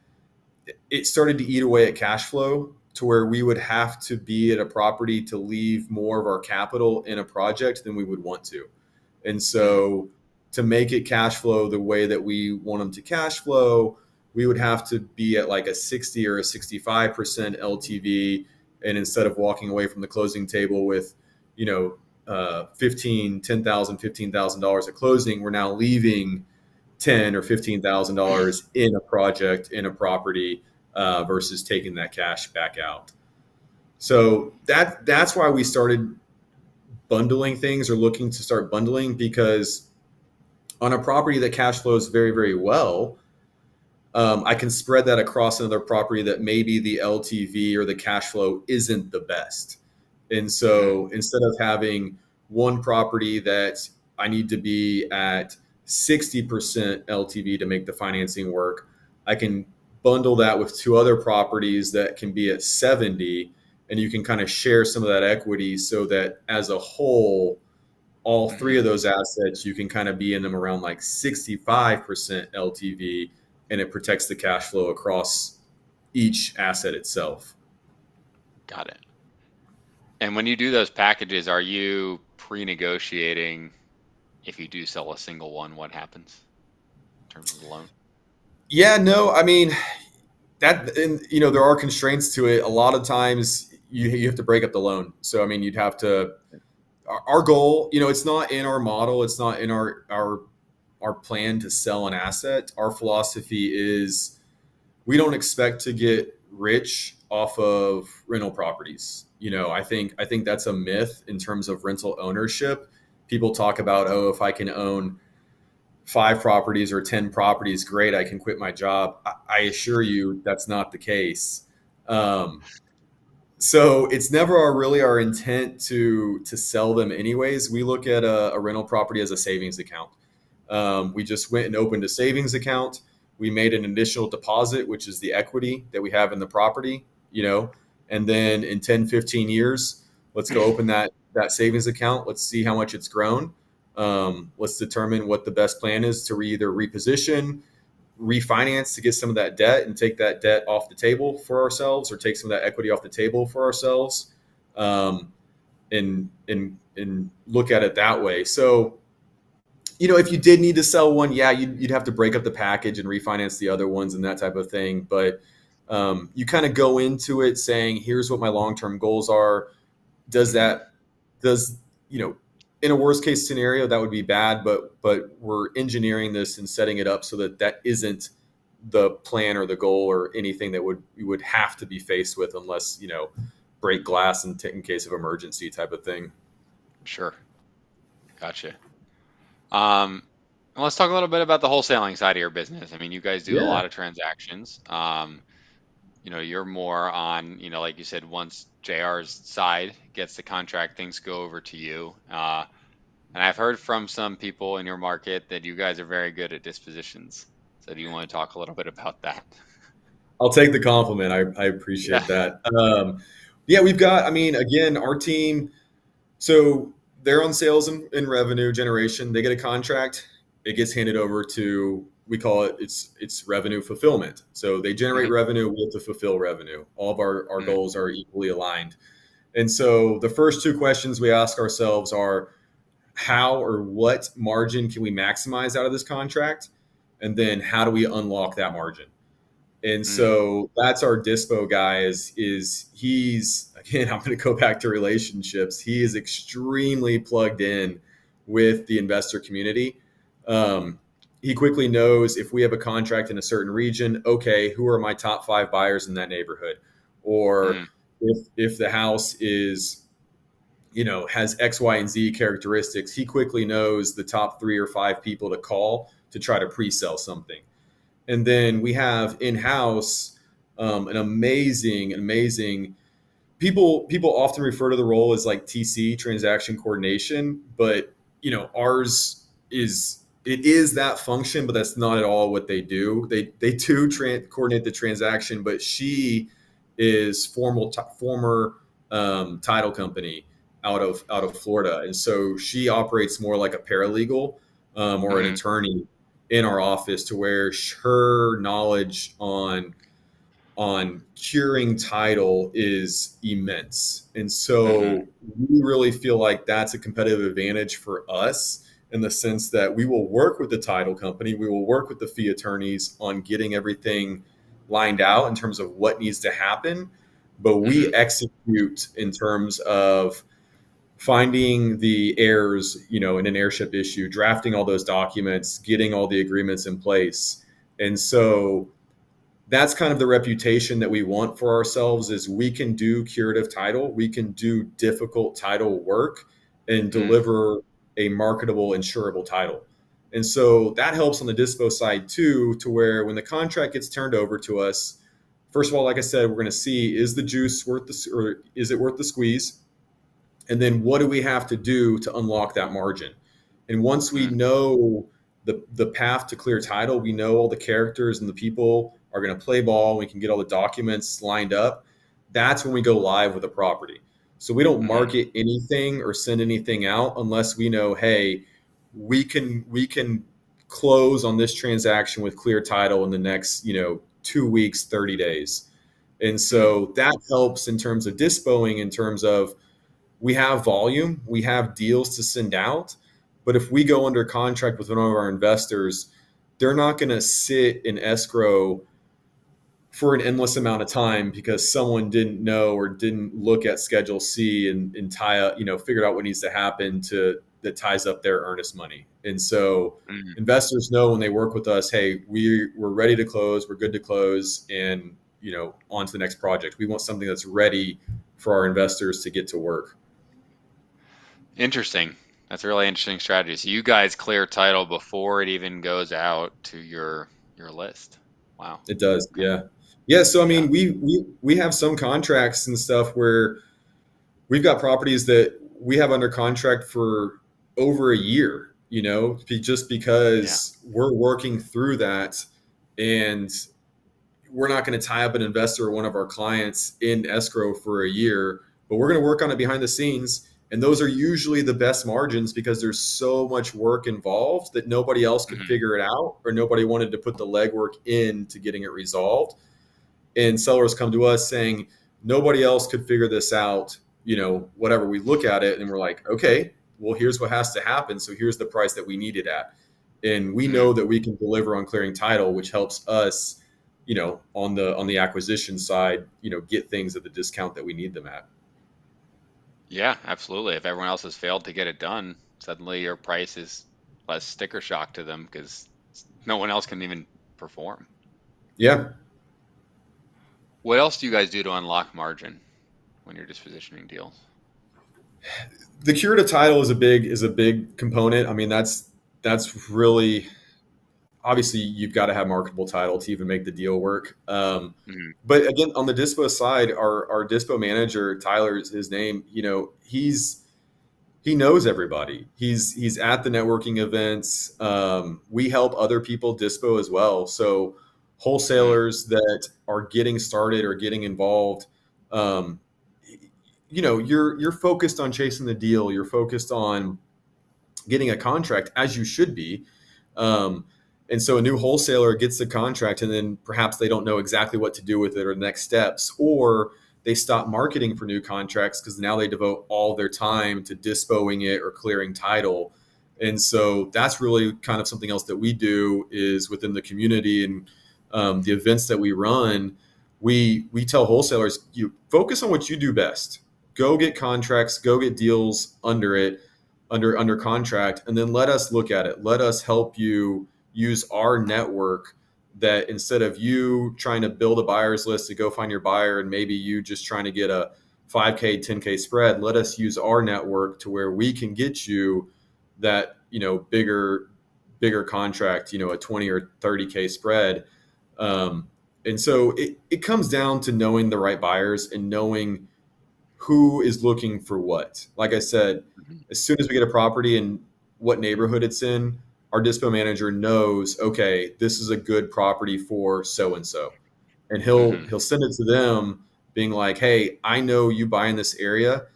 it started to eat away at cash flow to where we would have to be at a property to leave more of our capital in a project than we would want to. And Mm. so to make it cash flow the way that we want them to cash flow, we would have to be at like a 60 or a 65% LTV. And instead of walking away from the closing table with, 15, 10,000, $15,000 at closing, we're now leaving ten or $15,000 in a project, in a property, versus taking that cash back out. So that's why we started bundling things or looking to start bundling, because on a property that cash flows very, very well, I can spread that across another property that maybe the LTV or the cash flow isn't the best. And Hmm. so instead of having one property that I need to be at 60% LTV to make the financing work, I can bundle that with two other properties that can be at 70, and you can kind of share some of that equity so that as a whole, all three Hmm. of those assets, you can kind of be in them around like 65% LTV, and it protects the cash flow across each asset itself. Got it. And when you do those packages, are you pre-negotiating if you do sell a single one, what happens in terms of the loan? Yeah, no, I mean, that, and there are constraints to it. A lot of times you have to break up the loan. So I mean, you'd have to, our goal, it's not in our model, it's not in our plan to sell an asset. Our philosophy is we don't expect to get rich off of rental properties. I think that's a myth in terms of rental ownership. People talk about, oh, if I can own 5 properties or 10 properties, great, I can quit my job. I assure you that's not the case. Um, so it's never really our intent to sell them anyways. We look at a rental property as a savings account. We just went and opened a savings account. We made an initial deposit, which is the equity that we have in the property, and then in 10, 15 years, let's go open that savings account. Let's see how much it's grown. Let's determine what the best plan is to either reposition, refinance to get some of that debt and take that debt off the table for ourselves, or take some of that equity off the table for ourselves, um, and look at it that way. So if you did need to sell one, yeah, you'd have to break up the package and refinance the other ones and that type of thing. But you kind of go into it saying, here's what my long term goals are. Does Hmm. that, does, in a worst case scenario, that would be bad, but we're engineering this and setting it up so that that isn't the plan or the goal or anything that you would have to be faced with unless, break glass in case of emergency type of thing. Sure. Gotcha. Um, well, let's talk a little bit about the wholesaling side of your business. I mean, you guys do a Yeah. lot of transactions. You're more on, like you said, once JR's side gets the contract, things go over to you. And I've heard from some people in your market that you guys are very good at dispositions. So do you want to talk a little bit about that? I'll take the compliment. I Yeah. appreciate that. Yeah, we've got, I mean, again, our team, so they're on sales and revenue generation. They get a contract, it gets handed over to, we call it, it's revenue fulfillment. So they generate Hmm. revenue, we have to fulfill revenue. All of our Hmm. goals are equally aligned. And so the first two questions we ask ourselves are how or what margin can we maximize out of this contract? And then how do we unlock that margin? And Mm. so that's our dispo guy is he's, again, I'm going to go back to relationships. He is extremely plugged in with the investor community. Um, he quickly knows if we have a contract in a certain region, okay, who are my top 5 buyers in that neighborhood? Or Mm. if the house is, has X, Y, and Z characteristics, he quickly knows the top 3 or 5 people to call to try to pre-sell something. And then we have in-house an amazing people often refer to the role as like TC, transaction coordination, but ours is that function, but that's not at all what they do. They do coordinate the transaction, but she is former title company out of Florida, and so she operates more like a paralegal or an Hmm. attorney in our office, to where her knowledge on curing title is immense. And Hmm. so we really feel like that's a competitive advantage for us, in the sense that we will work with the title company, we will work with the fee attorneys on getting everything lined out in terms of what needs to happen, but Hmm. we execute in terms of finding the errors, in an airship issue, drafting all those documents, getting all the agreements in place. And so that's kind of the reputation that we want for ourselves, is we can do curative title, we can do difficult title work and Mm. deliver a marketable, insurable title. And so that helps on the dispo side too, to where when the contract gets turned over to us, first of all, like I said, we're going to see, is the juice worth the, or is it worth the squeeze? And then what do we have to do to unlock that margin? And once we Mm. know the path to clear title, we know all the characters and the people are going to play ball, we can get all the documents lined up, that's when we go live with a property. So we don't Hmm. market anything or send anything out unless we know, hey, we can close on this transaction with clear title in the next 2 weeks, 30 days. And Mm. so that helps in terms of dispoing, in terms of we have volume, we have deals to send out. But if we go under contract with one of our investors, they're not going to sit in escrow for an endless amount of time because someone didn't know or didn't look at Schedule C and tie up, figured out what needs to happen to that ties up their earnest money. And so Mm. investors know when they work with us, hey, we're ready to close, we're good to close, and on to the next project. We want something that's ready for our investors to get to work. Interesting. That's a really interesting strategy. So you guys clear title before it even goes out to your list. Wow. It does, Okay. yeah, yeah. So I Yeah. mean, we have some contracts and stuff where we've got properties that we have under contract for over a year. Just Yeah. because we're working through that, and we're not going to tie up an investor or one of our clients in escrow for a year, but we're going to work on it behind the scenes. And those are usually the best margins because there's so much work involved that nobody else could Hmm. figure it out, or nobody wanted to put the legwork in to getting it resolved. And sellers come to us saying, nobody else could figure this out. Whatever, we look at it and we're like, okay, well, here's what has to happen. So here's the price that we need it at. And we Mm. know that we can deliver on clearing title, which helps us, on the acquisition side, get things at the discount that we need them at. Yeah, absolutely. If everyone else has failed to get it done, suddenly your price is less sticker shock to them because no one else can even perform. Yeah. What else do you guys do to unlock margin when you're dispositioning deals? The curative title is a big component. I mean, that's really, obviously you've got to have marketable title to even make the deal work. Hmm. But again, on the dispo side, our dispo manager, Tyler is his name. He's he knows everybody. He's at the networking events. We help other people dispo as well. So Mm, wholesalers that are getting started or getting involved, um, you're focused on chasing the deal. You're focused on getting a contract, as you should be. Um, and so a new wholesaler gets the contract, and then perhaps they don't know exactly what to do with it or the next steps, or they stop marketing for new contracts because now they devote all their time to dispoing it or clearing title. And so that's really kind of something else that we do is within the community and the events that we run. We tell wholesalers, you focus on what you do best. Go get contracts, go get deals under it, under contract, and then let us look at it. Let us help you use our network, that instead of you trying to build a buyer's list to go find your buyer and maybe you just trying to get a 5K 10K spread, let us use our network to where we can get you that bigger contract, a 20 or 30K spread. And so it comes down to knowing the right buyers and knowing who is looking for what. Like I said, mhm, as soon as we get a property and what neighborhood it's in, our dispo manager knows, okay, this is a good property for so and so. And he'll mhm, he'll send it to them being like, "Hey, I know you buy in this area.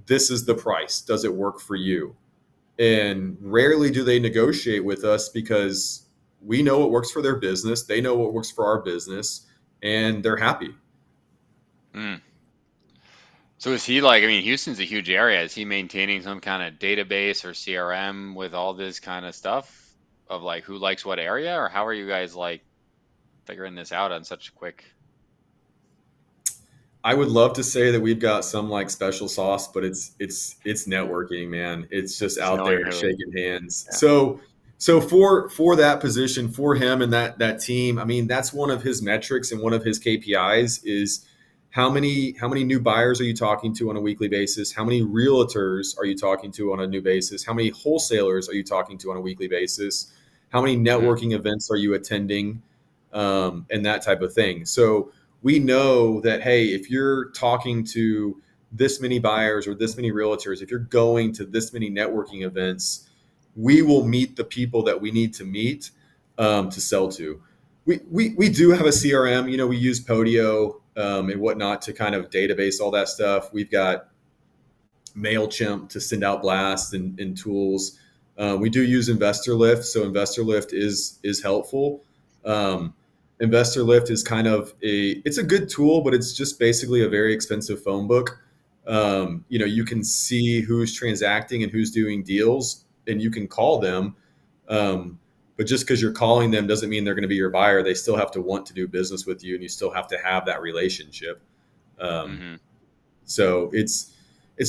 This is the price. Does it work for you?" And rarely do they negotiate with us because we know what works for their business, they know what works for our business, and they're happy. mm. So is he like, I mean, Houston's a huge area. Is he maintaining some kind of database or CRM with all this kind of stuff of like who likes what area, or how are you guys like figuring this out on such a quick? I would love to say that we've got some like special sauce, but it's networking, man. It's just Just out knowing there who? shaking hands. Yeah. So for that position, for him and that team, I mean, that's one of his metrics and one of his KPIs is how many new buyers are you talking to on a weekly basis? How many realtors are you talking to on a new basis? How many wholesalers are you talking to on a weekly basis? How many Mm, networking events are you attending? And that type of thing. So we know that, hey, if you're talking to this many buyers or this many realtors, if you're going to this many networking events, we will meet the people that we need to meet to sell to. We do have a CRM. We use Podio and whatnot to kind of database all that stuff. We've got MailChimp to send out blasts and tools. We do use Investor Lift, so Investor Lift is helpful. Um, Investor Lift is kind of it's a good tool, but it's just basically a very expensive phone book. You can see who's transacting and who's doing deals, and you can call them. Um, but just because you're calling them doesn't mean they're going to be your buyer. They still have to want to do business with you, and you still have to have that relationship. Um, mm-hmm. so it's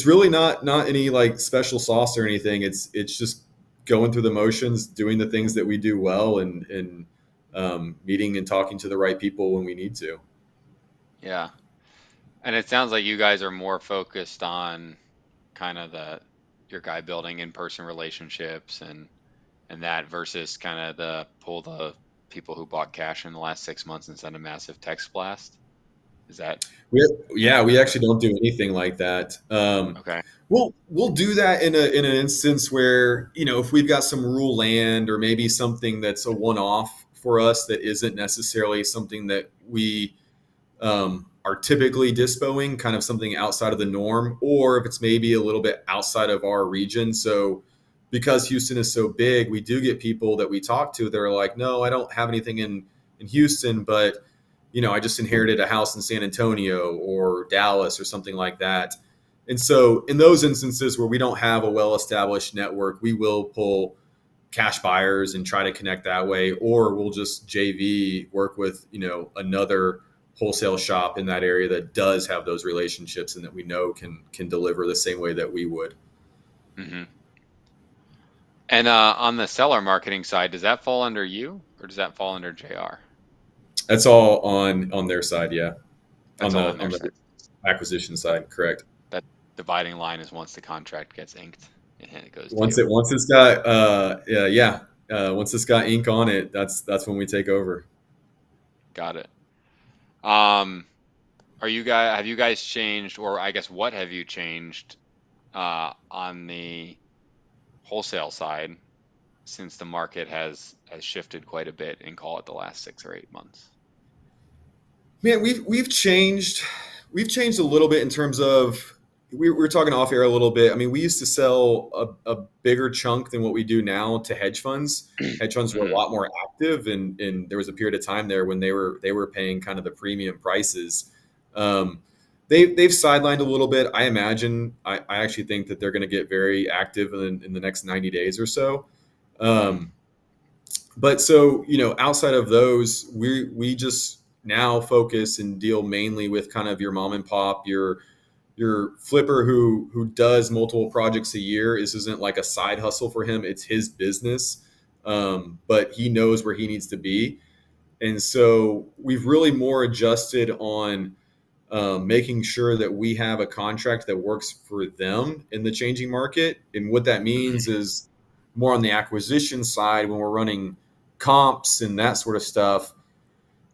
really not any like special sauce or anything. It's just going through the motions, doing the things that we do well, and meeting and talking to the right people when we need to. Yeah. And it sounds like you guys are more focused on kind of the your guy building in-person relationships and that versus kind of the pull the people who bought cash in the last 6 months and send a massive text blast. Is that Yeah, we accurate? actually don't do anything like that. Okay. We'll do that in an instance where if we've got some rural land or maybe something that's a one off for us that isn't necessarily something that we are typically dispoing, kind of something outside of the norm, or if it's maybe a little bit outside of our region. So, because Houston is so big, we do get people that we talk to that are like, no, I don't have anything in Houston, but I just inherited a house in San Antonio or Dallas or something like that. And so, in those instances where we don't have a well established network, we will pull cash buyers and try to connect that way, or we'll just JV work with another wholesale shop in that area that does have those relationships and that we know can deliver the same way that we would. Hmm. And on the seller marketing side, does that fall under you or does that fall under JR? That's all on their side, yeah. That's all on On their the side. acquisition side, correct. That dividing line is once the contract gets inked and it goes to Once you. it's got yeah, once it's got ink on it, that's when we take over. Got it. Um, are you guys have you guys changed, or I guess what have you changed on the wholesale side since the market has shifted quite a bit in call it the last 6 or 8 months? Man, we've changed a little bit in terms of we were talking off air a little bit. I mean, we used to sell a bigger chunk than what we do now to hedge funds. Hedge funds were a Hmm. lot more active, and there was a period of time there when they were paying kind of the premium prices. Um, they've sidelined a little bit. I imagine. I actually think that they're going to get very active in the next 90 days or so. Hmm. Um, but so outside of those, we just now focus and deal mainly with kind of your mom and pop, your flipper who does multiple projects a year. This isn't like a side hustle for him, it's his business. But he knows where he needs to be, and so we've really more adjusted on making sure that we have a contract that works for them in the changing market. And what that means is more on the acquisition side when we're running comps and that sort of stuff.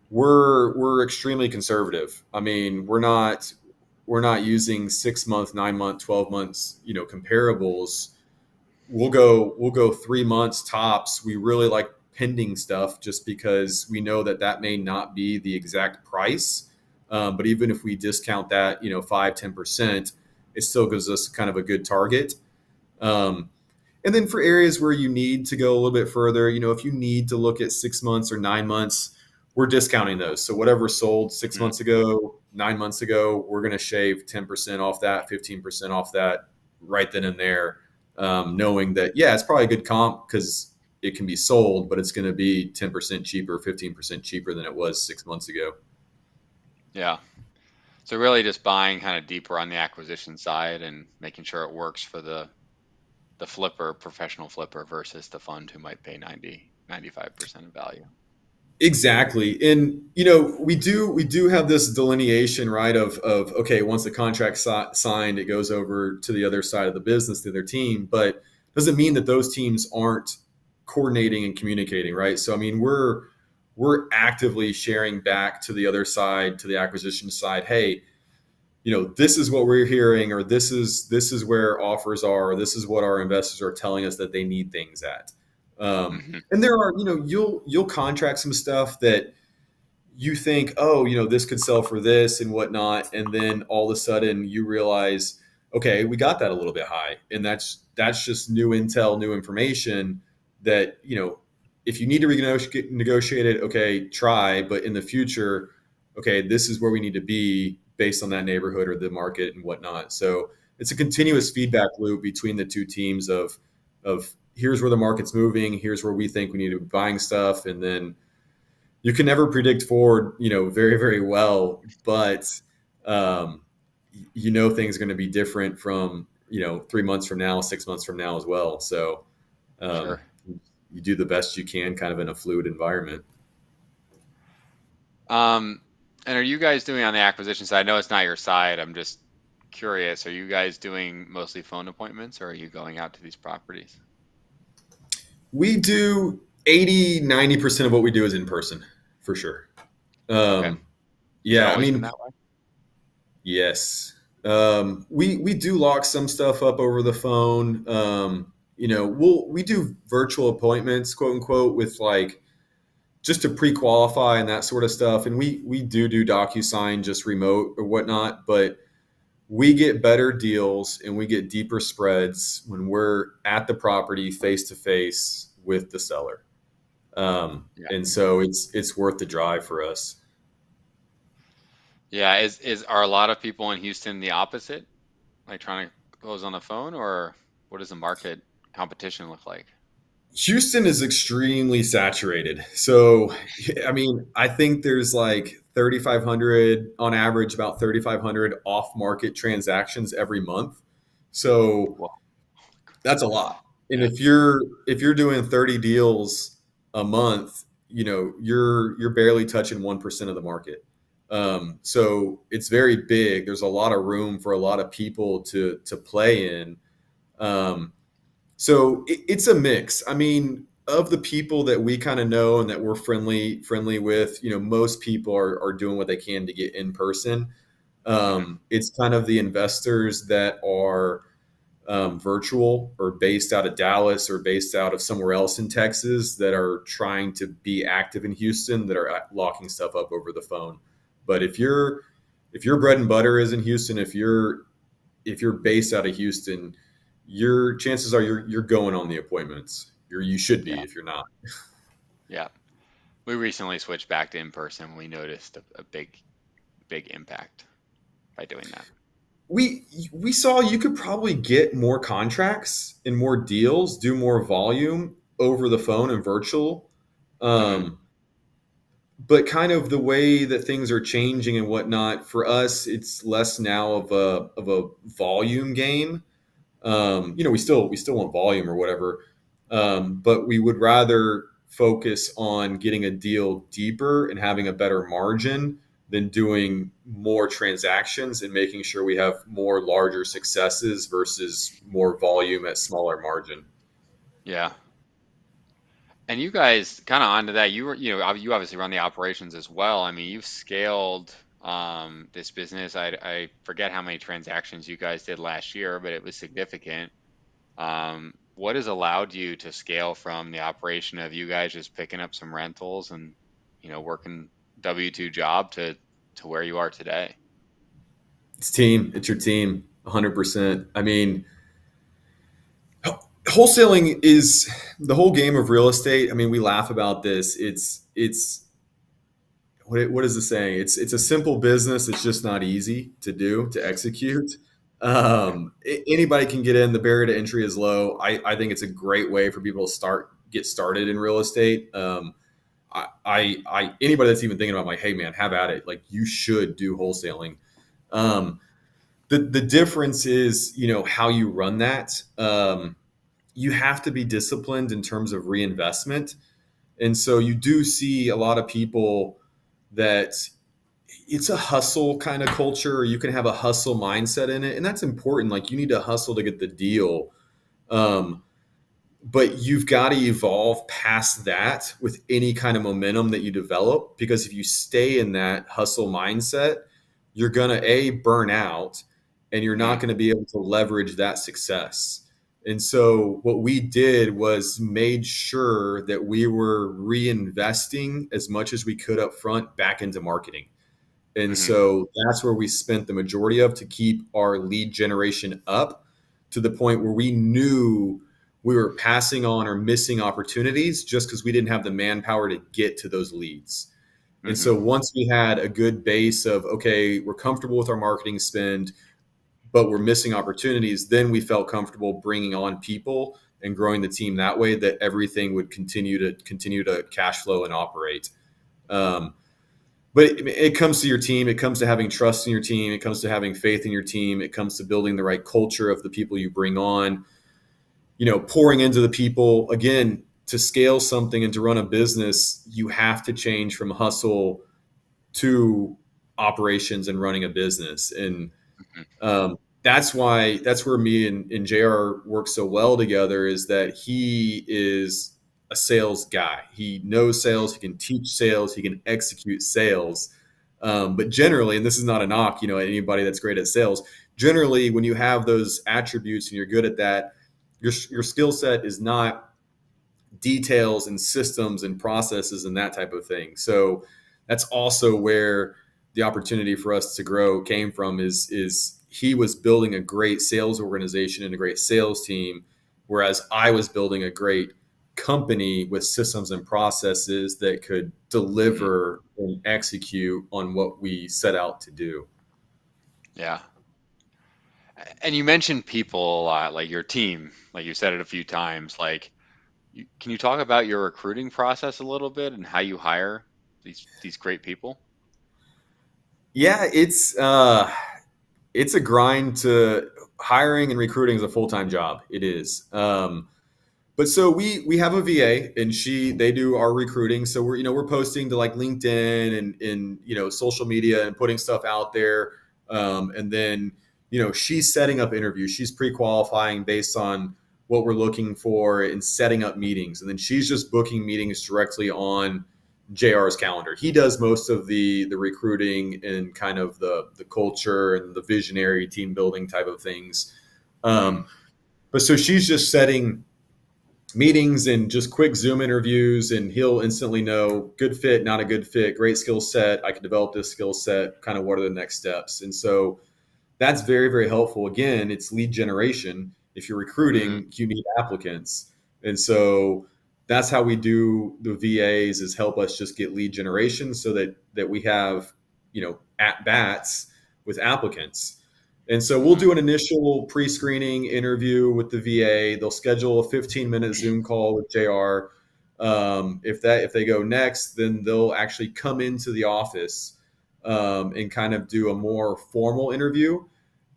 We're extremely conservative. I mean, we're not using 6 month, 9 month, 12 months, comparables. We'll go 3 months tops. We really like pending stuff just because we know that that may not be the exact price. But even if we discount that, 5-10%, it still gives us kind of a good target. Um, and then for areas where you need to go a little bit further, if you need to look at 6 months or 9 months, we're discounting those. So whatever sold six Hmm. months ago, 9 months ago, we're going to shave 10% off that, 15% off that right then and there, knowing that, yeah, it's probably a good comp because it can be sold, but it's going to be 10% cheaper, 15% cheaper than it was 6 months ago. Yeah. So really just buying kind of deeper on the acquisition side and making sure it works for the flipper, professional flipper versus the fund who might pay 90-95% of value. Exactly. And we do have this delineation, right, of okay, once the contract signed, it goes over to the other side of the business, to their team, but doesn't mean that those teams aren't coordinating and communicating, right? So I mean, we're actively sharing back to the other side, to the acquisition side, hey, this is what we're hearing, or this is where offers are, or this is what our investors are telling us that they need things at. Hmm. And there are, you'll contract some stuff that you think, oh, this could sell for this and whatnot, and then all of a sudden you realize, okay, we got that a little bit high, and that's just new intel, new information that if you need to renegotiate it, okay, try, but in the future, okay, this is where we need to be based on that neighborhood or the market and whatnot. So it's a continuous feedback loop between the two teams of here's where the market's moving, here's where we think we need to be buying stuff, and then you can never predict forward, very, very well, but um, things are going to be different from, 3 months from now, 6 months from now as well. So um, Sure. you do the best you can kind of in a fluid environment. Um, and are you guys doing on the acquisition side? I know it's not your side. I'm just curious. Are you guys doing mostly phone appointments or are you going out to these properties? We do 80-90% of what we do is in person for sure. Okay. Um, Has it yeah, I always been mean, that way? yes. We do lock some stuff up over the phone. We do virtual appointments, quote unquote, with like just to pre-qualify and that sort of stuff. And we do DocuSign just remote or whatnot, but we get better deals and we get deeper spreads when we're at the property face to face with the seller. Yeah. And so it's worth the drive for us. Yeah. Are a lot of people in Houston the opposite? Like trying to close on the phone, or what does the market competition look like? Houston is extremely saturated. So, I mean, I think there's like 3,500 on average, about 3,500 off market transactions every month. So Well, that's a lot. And yeah. if you're doing 30 deals a month, you're barely touching 1% of the market. So it's very big. There's a lot of room for a lot of people to play in. Um, so it's a mix. I mean, of the people that we kind of know and that we're friendly with, most people are doing what they can to get in person. Hmm. It's kind of the investors that are virtual or based out of Dallas or based out of somewhere else in Texas that are trying to be active in Houston that are locking stuff up over the phone. But if your bread and butter is in Houston, if you're based out of Houston, your chances are you're going on the appointments. You should be Yeah. if you're not. Yeah. We recently switched back to in person. We noticed a big impact by doing that. We saw you could probably get more contracts and more deals, do more volume over the phone and virtual. Hmm. Um, but kind of the way that things are changing and whatnot, for us, it's less now of a volume game. We still want volume or whatever, but we would rather focus on getting a deal deeper and having a better margin than doing more transactions and making sure we have more larger successes versus more volume at smaller margin. Yeah. And you guys kind of onto that, you obviously run the operations as well. I mean, you've scaled this business. I forget how many transactions you guys did last year, but it was significant. What has allowed you to scale from the operation of you guys just picking up some rentals and, working W-2 job to where you are today? It's team. It's your team, 100%. I mean, wholesaling is the whole game of real estate. I mean, we laugh about this. It's what is the saying? It's a simple business. It's just not easy to do to execute. Anybody can get in. The barrier to entry is low. I think it's a great way for people to get started in real estate. Anybody that's even thinking about like, hey man, have at it. Like you should do wholesaling. Um, the difference is, how you run that. You have to be disciplined in terms of reinvestment, and so you do see a lot of people that it's a hustle kind of culture, or you can have a hustle mindset in it, and that's important. Like you need to hustle to get the deal. Um, but you've got to evolve past that with any kind of momentum that you develop, because if you stay in that hustle mindset, you're going to burn out, and you're not Hmm. going to be able to leverage that success. And so what we did was made sure that we were reinvesting as much as we could up front back into marketing. And Hmm. so that's where we spent the majority of to keep our lead generation up to the point where we knew we were passing on or missing opportunities just because we didn't have the manpower to get to those leads. And Hmm. so once we had a good base of, okay, we're comfortable with our marketing spend, but we're missing opportunities, then we felt comfortable bringing on people and growing the team that way, that everything would continue to cash flow and operate. Um, but it comes to your team. It comes to having trust in your team. It comes to having faith in your team. It comes to building the right culture of the people you bring on, pouring into the people. Again, to scale something and to run a business, you have to change from hustle to operations and running a business. And Hmm. that's where me and JR work so well together, is that he is a sales guy. He knows sales, he can teach sales, he can execute sales. But generally, and this is not a knock, anybody that's great at sales, generally, when you have those attributes and you're good at that, your skill set is not details and systems and processes and that type of thing. So that's also where the opportunity for us to grow came from, is he was building a great sales organization and a great sales team, whereas I was building a great company with systems and processes that could Hmm. deliver and execute on what we set out to do. Yeah. And you mentioned people a lot, like your team, like you said it a few times. Like, can you talk about your recruiting process a little bit and how you hire these great people? Yeah, it's a grind. To hiring and recruiting is a full-time job. It is. But so we have a VA, and they do our recruiting. So we're posting to like LinkedIn and social media and putting stuff out there. And then she's setting up interviews. She's pre-qualifying based on what we're looking for and setting up meetings. And then she's just booking meetings directly on JR's calendar. He does most of the recruiting and kind of the culture and the visionary team building type of things. Hmm. Um, But so she's just setting meetings and just quick Zoom interviews, and he'll instantly know good fit, not a good fit, great skill set. I can develop this skill set. Kind of what are the next steps? And so that's very, very helpful. Again, it's lead generation. If you're Mm-hmm. recruiting, you need applicants. And so that's how we do the VAs, is help us just get lead generation so that we have, at bats with applicants. And so we'll Mm-hmm. do an initial pre-screening interview with the VA. They'll schedule a 15-minute Zoom call with JR. If they go next, then they'll actually come into the office and kind of do a more formal interview.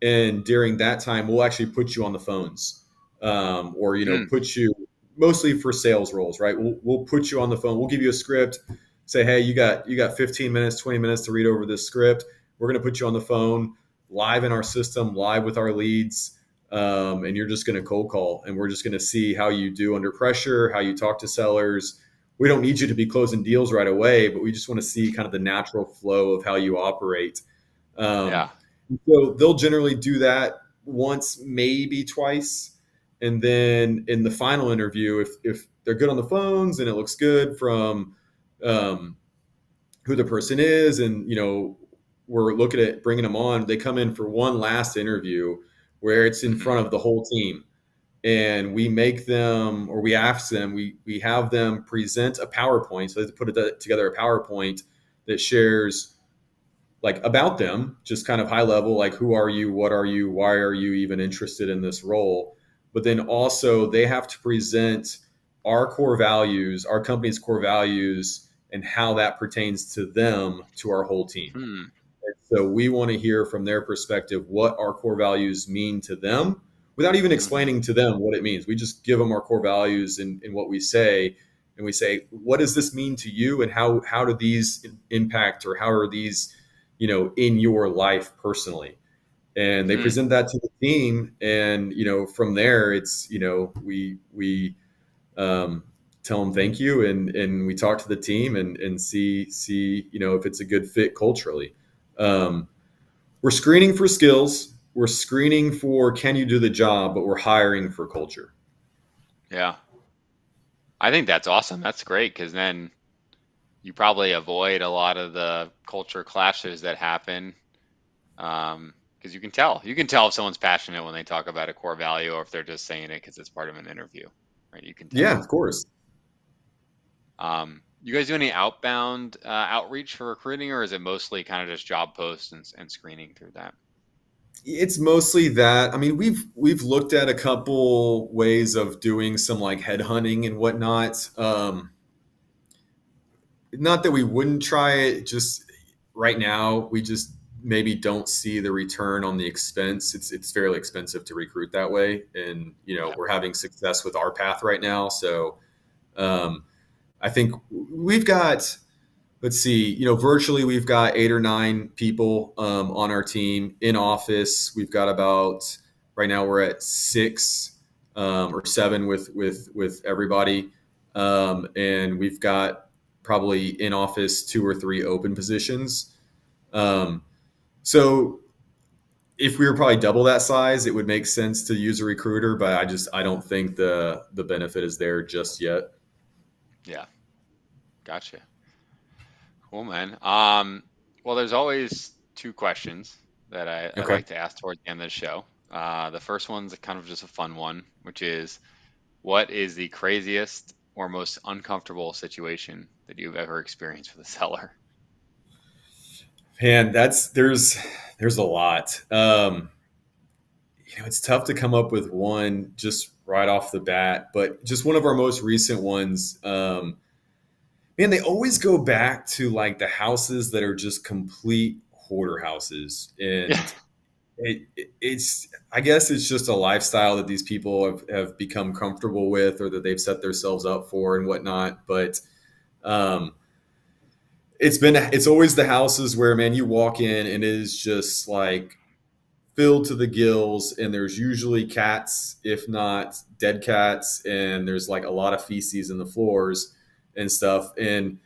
And during that time, we'll actually put you on the phones, or Mm-hmm. put you mostly for sales roles, right? We'll put you on the phone. We'll give you a script. Say, hey, you got 15 minutes, 20 minutes to read over this script. We're going to put you on the phone, live in our system, live with our leads, and you're just going to cold call, and we're just going to see how you do under pressure, how you talk to sellers. We don't need you to be closing deals right away, but we just want to see kind of the natural flow of how you operate. Um, Yeah. so they'll generally do that once, maybe twice. And then in the final interview, if they're good on the phones and it looks good from um, who the person is, and we're looking at bringing them on, they come in for one last interview where it's in Mm-hmm. front of the whole team, and we make them, or we ask them, we have them present a PowerPoint. So they put together a PowerPoint that shares like about them, just kind of high level, like who are you, what are you, why are you even interested in this role. But then also they have to present our core values, our company's core values, and how that pertains to them, to our whole team. Hmm. And so we want to hear from their perspective what our core values mean to them, without even Mm-hmm. explaining to them what it means. We just give them our core values and what we say, and we say, what does this mean to you, and how do these impact, or how are these, in your life personally? And they Hmm. present that to the team, and from there, it's, we um, tell them thank you, and we talk to the team, and see if it's a good fit culturally. um, we're screening for skills, we're screening for can you do the job, but we're hiring for culture. Yeah. I think that's awesome. That's great because then you probably avoid a lot of the culture clashes that happen. Because you can tell if someone's passionate when they talk about a core value, or if they're just saying it because it's part of an interview, right? You can tell. Yeah, of course. You guys do any outbound outreach for recruiting, or is it mostly kind of just job posts and screening through that? It's mostly that. I mean, we've looked at a couple ways of doing some like headhunting and whatnot. Not that we wouldn't try it, just right now we just maybe don't see the return on the expense. It's fairly expensive to recruit that way, and Yeah. we're having success with our path right now. So um, I think we've got, let's see, virtually we've got 8 or 9 people on our team. In office, we've got about, right now we're at 6 or 7 with everybody, and we've got probably in office 2 or 3 open positions. Um, so if we were probably double that size, it would make sense to use a recruiter, but I don't think the benefit is there just yet. Yeah. Gotcha. Cool, man. Well, there's always two questions that I Okay. like to ask towards the end of the show. The first one's kind of just a fun one, which is, what is the craziest or most uncomfortable situation that you've ever experienced with a seller? Man, there's a lot. It's tough to come up with one just right off the bat, but just one of our most recent ones. Man, they always go back to like the houses that are just complete hoarder houses, Yeah. and it's, I guess it's just a lifestyle that these people have become comfortable with, or that they've set themselves up for and whatnot. But um, it's always the houses where, man, you walk in and it is just like filled to the gills, and there's usually cats, if not dead cats, and there's like a lot of feces in the floors and stuff. And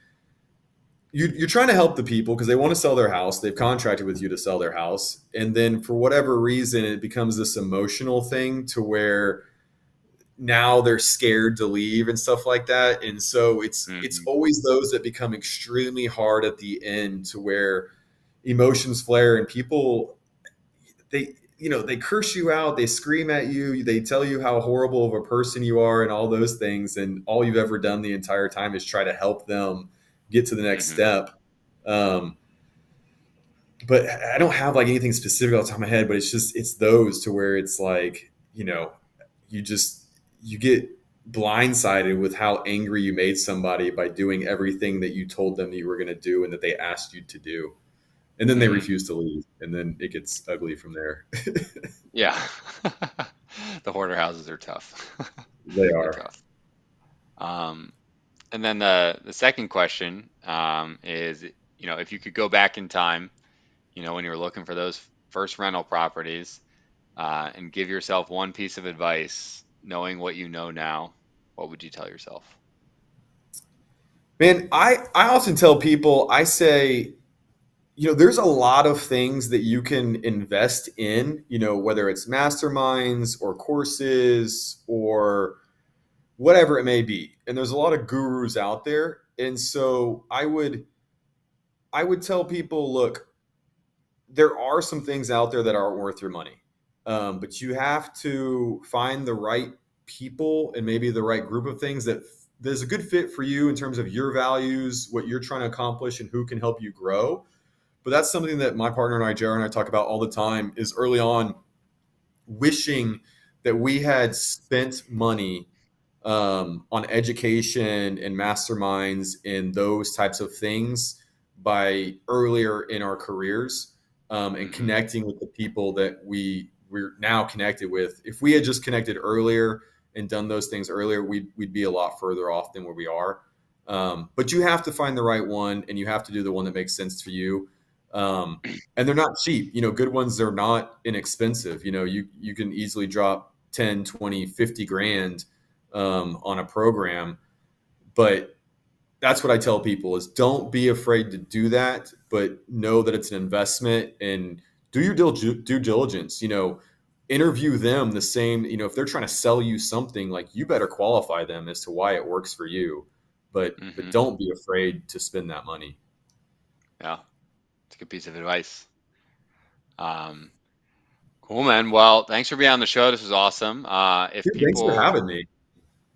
you're trying to help the people because they want to sell their house. They've contracted with you to sell their house, and then for whatever reason, it becomes this emotional thing to where now they're scared to leave and stuff like that. And so it's Hmm. always those that become extremely hard at the end, to where emotions flare and people, they curse you out, they scream at you, they tell you how horrible of a person you are and all those things, and all you've ever done the entire time is try to help them get to the next Hmm. step. um, but I don't have like anything specific off the top of my head, but it's those to where it's like, you just you get blindsided with how angry you made somebody by doing everything that you told them that you were going to do and that they asked you to do, and then they Hmm. refuse to leave, and then it gets ugly from there. Yeah. The hoarder houses are tough. They They're are. tough. Um, and then the second question is, if you could go back in time, when you were looking for those first rental properties, and give yourself one piece of advice, knowing what you know now, what would you tell yourself? Man, I often tell people, I say, there's a lot of things that you can invest in, whether it's masterminds or courses or whatever it may be. And there's a lot of gurus out there. And so I would tell people, look, there are some things out there that aren't worth your money. But you have to find the right people and maybe the right group of things that there's a good fit for you in terms of your values, what you're trying to accomplish, and who can help you grow. But that's something that my partner and I, Jared, and I talk about all the time, is early on wishing that we had spent money on education and masterminds and those types of things by earlier in our careers, and Hmm. connecting with the people that we're now connected with. If we had just connected earlier and done those things earlier, we'd be a lot further off than where we are. But you have to find the right one, and you have to do the one that makes sense for you. Um, and they're not cheap. Good ones, they're not inexpensive. You can easily drop 10, 20, 50 grand on a program. But that's what I tell people, is don't be afraid to do that, but know that it's an investment, and do your due diligence. Interview them the same. If they're trying to sell you something, like, you better qualify them as to why it works for you. But Hmm. don't be afraid to spend that money. Yeah, it's a good piece of advice. Um, cool, man. Well, thanks for being on the show. This was awesome. If Dude, thanks for people, having me.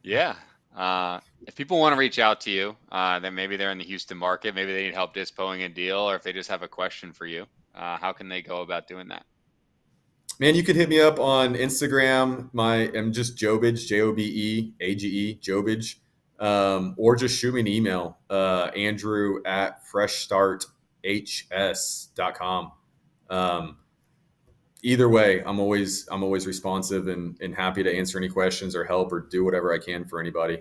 yeah, if people want to reach out to you, then maybe they're in the Houston market, maybe they need help dispoing a deal, or if they just have a question for you, how can they go about doing that? Man, you can hit me up on Instagram. I'm just Jobage, Jobeage, Jobage, or just shoot me an email, Andrew at freshstarths.com. Um, Either way, I'm always responsive and happy to answer any questions or help or do whatever I can for anybody.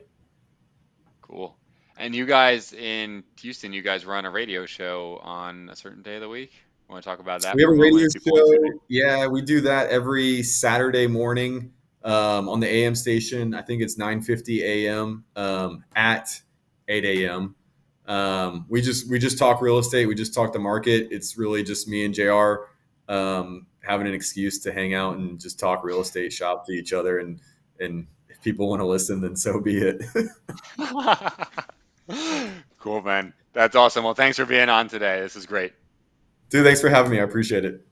Cool. And you guys in Houston, you guys run a radio show on a certain day of the week. Want to talk about that We have for a a moment radio if people want to tune in? show. Yeah, we do that every Saturday morning, on the AM station. I think it's 9:50 a.m. At 8 a.m. We just talk real estate. We just talk the market. It's really just me and Jr. Having an excuse to hang out and just talk real estate, shop to each other, and if people want to listen, then so be it. Cool, man. That's awesome. Well, thanks for being on today. This is great. Dude, thanks for having me. I appreciate it.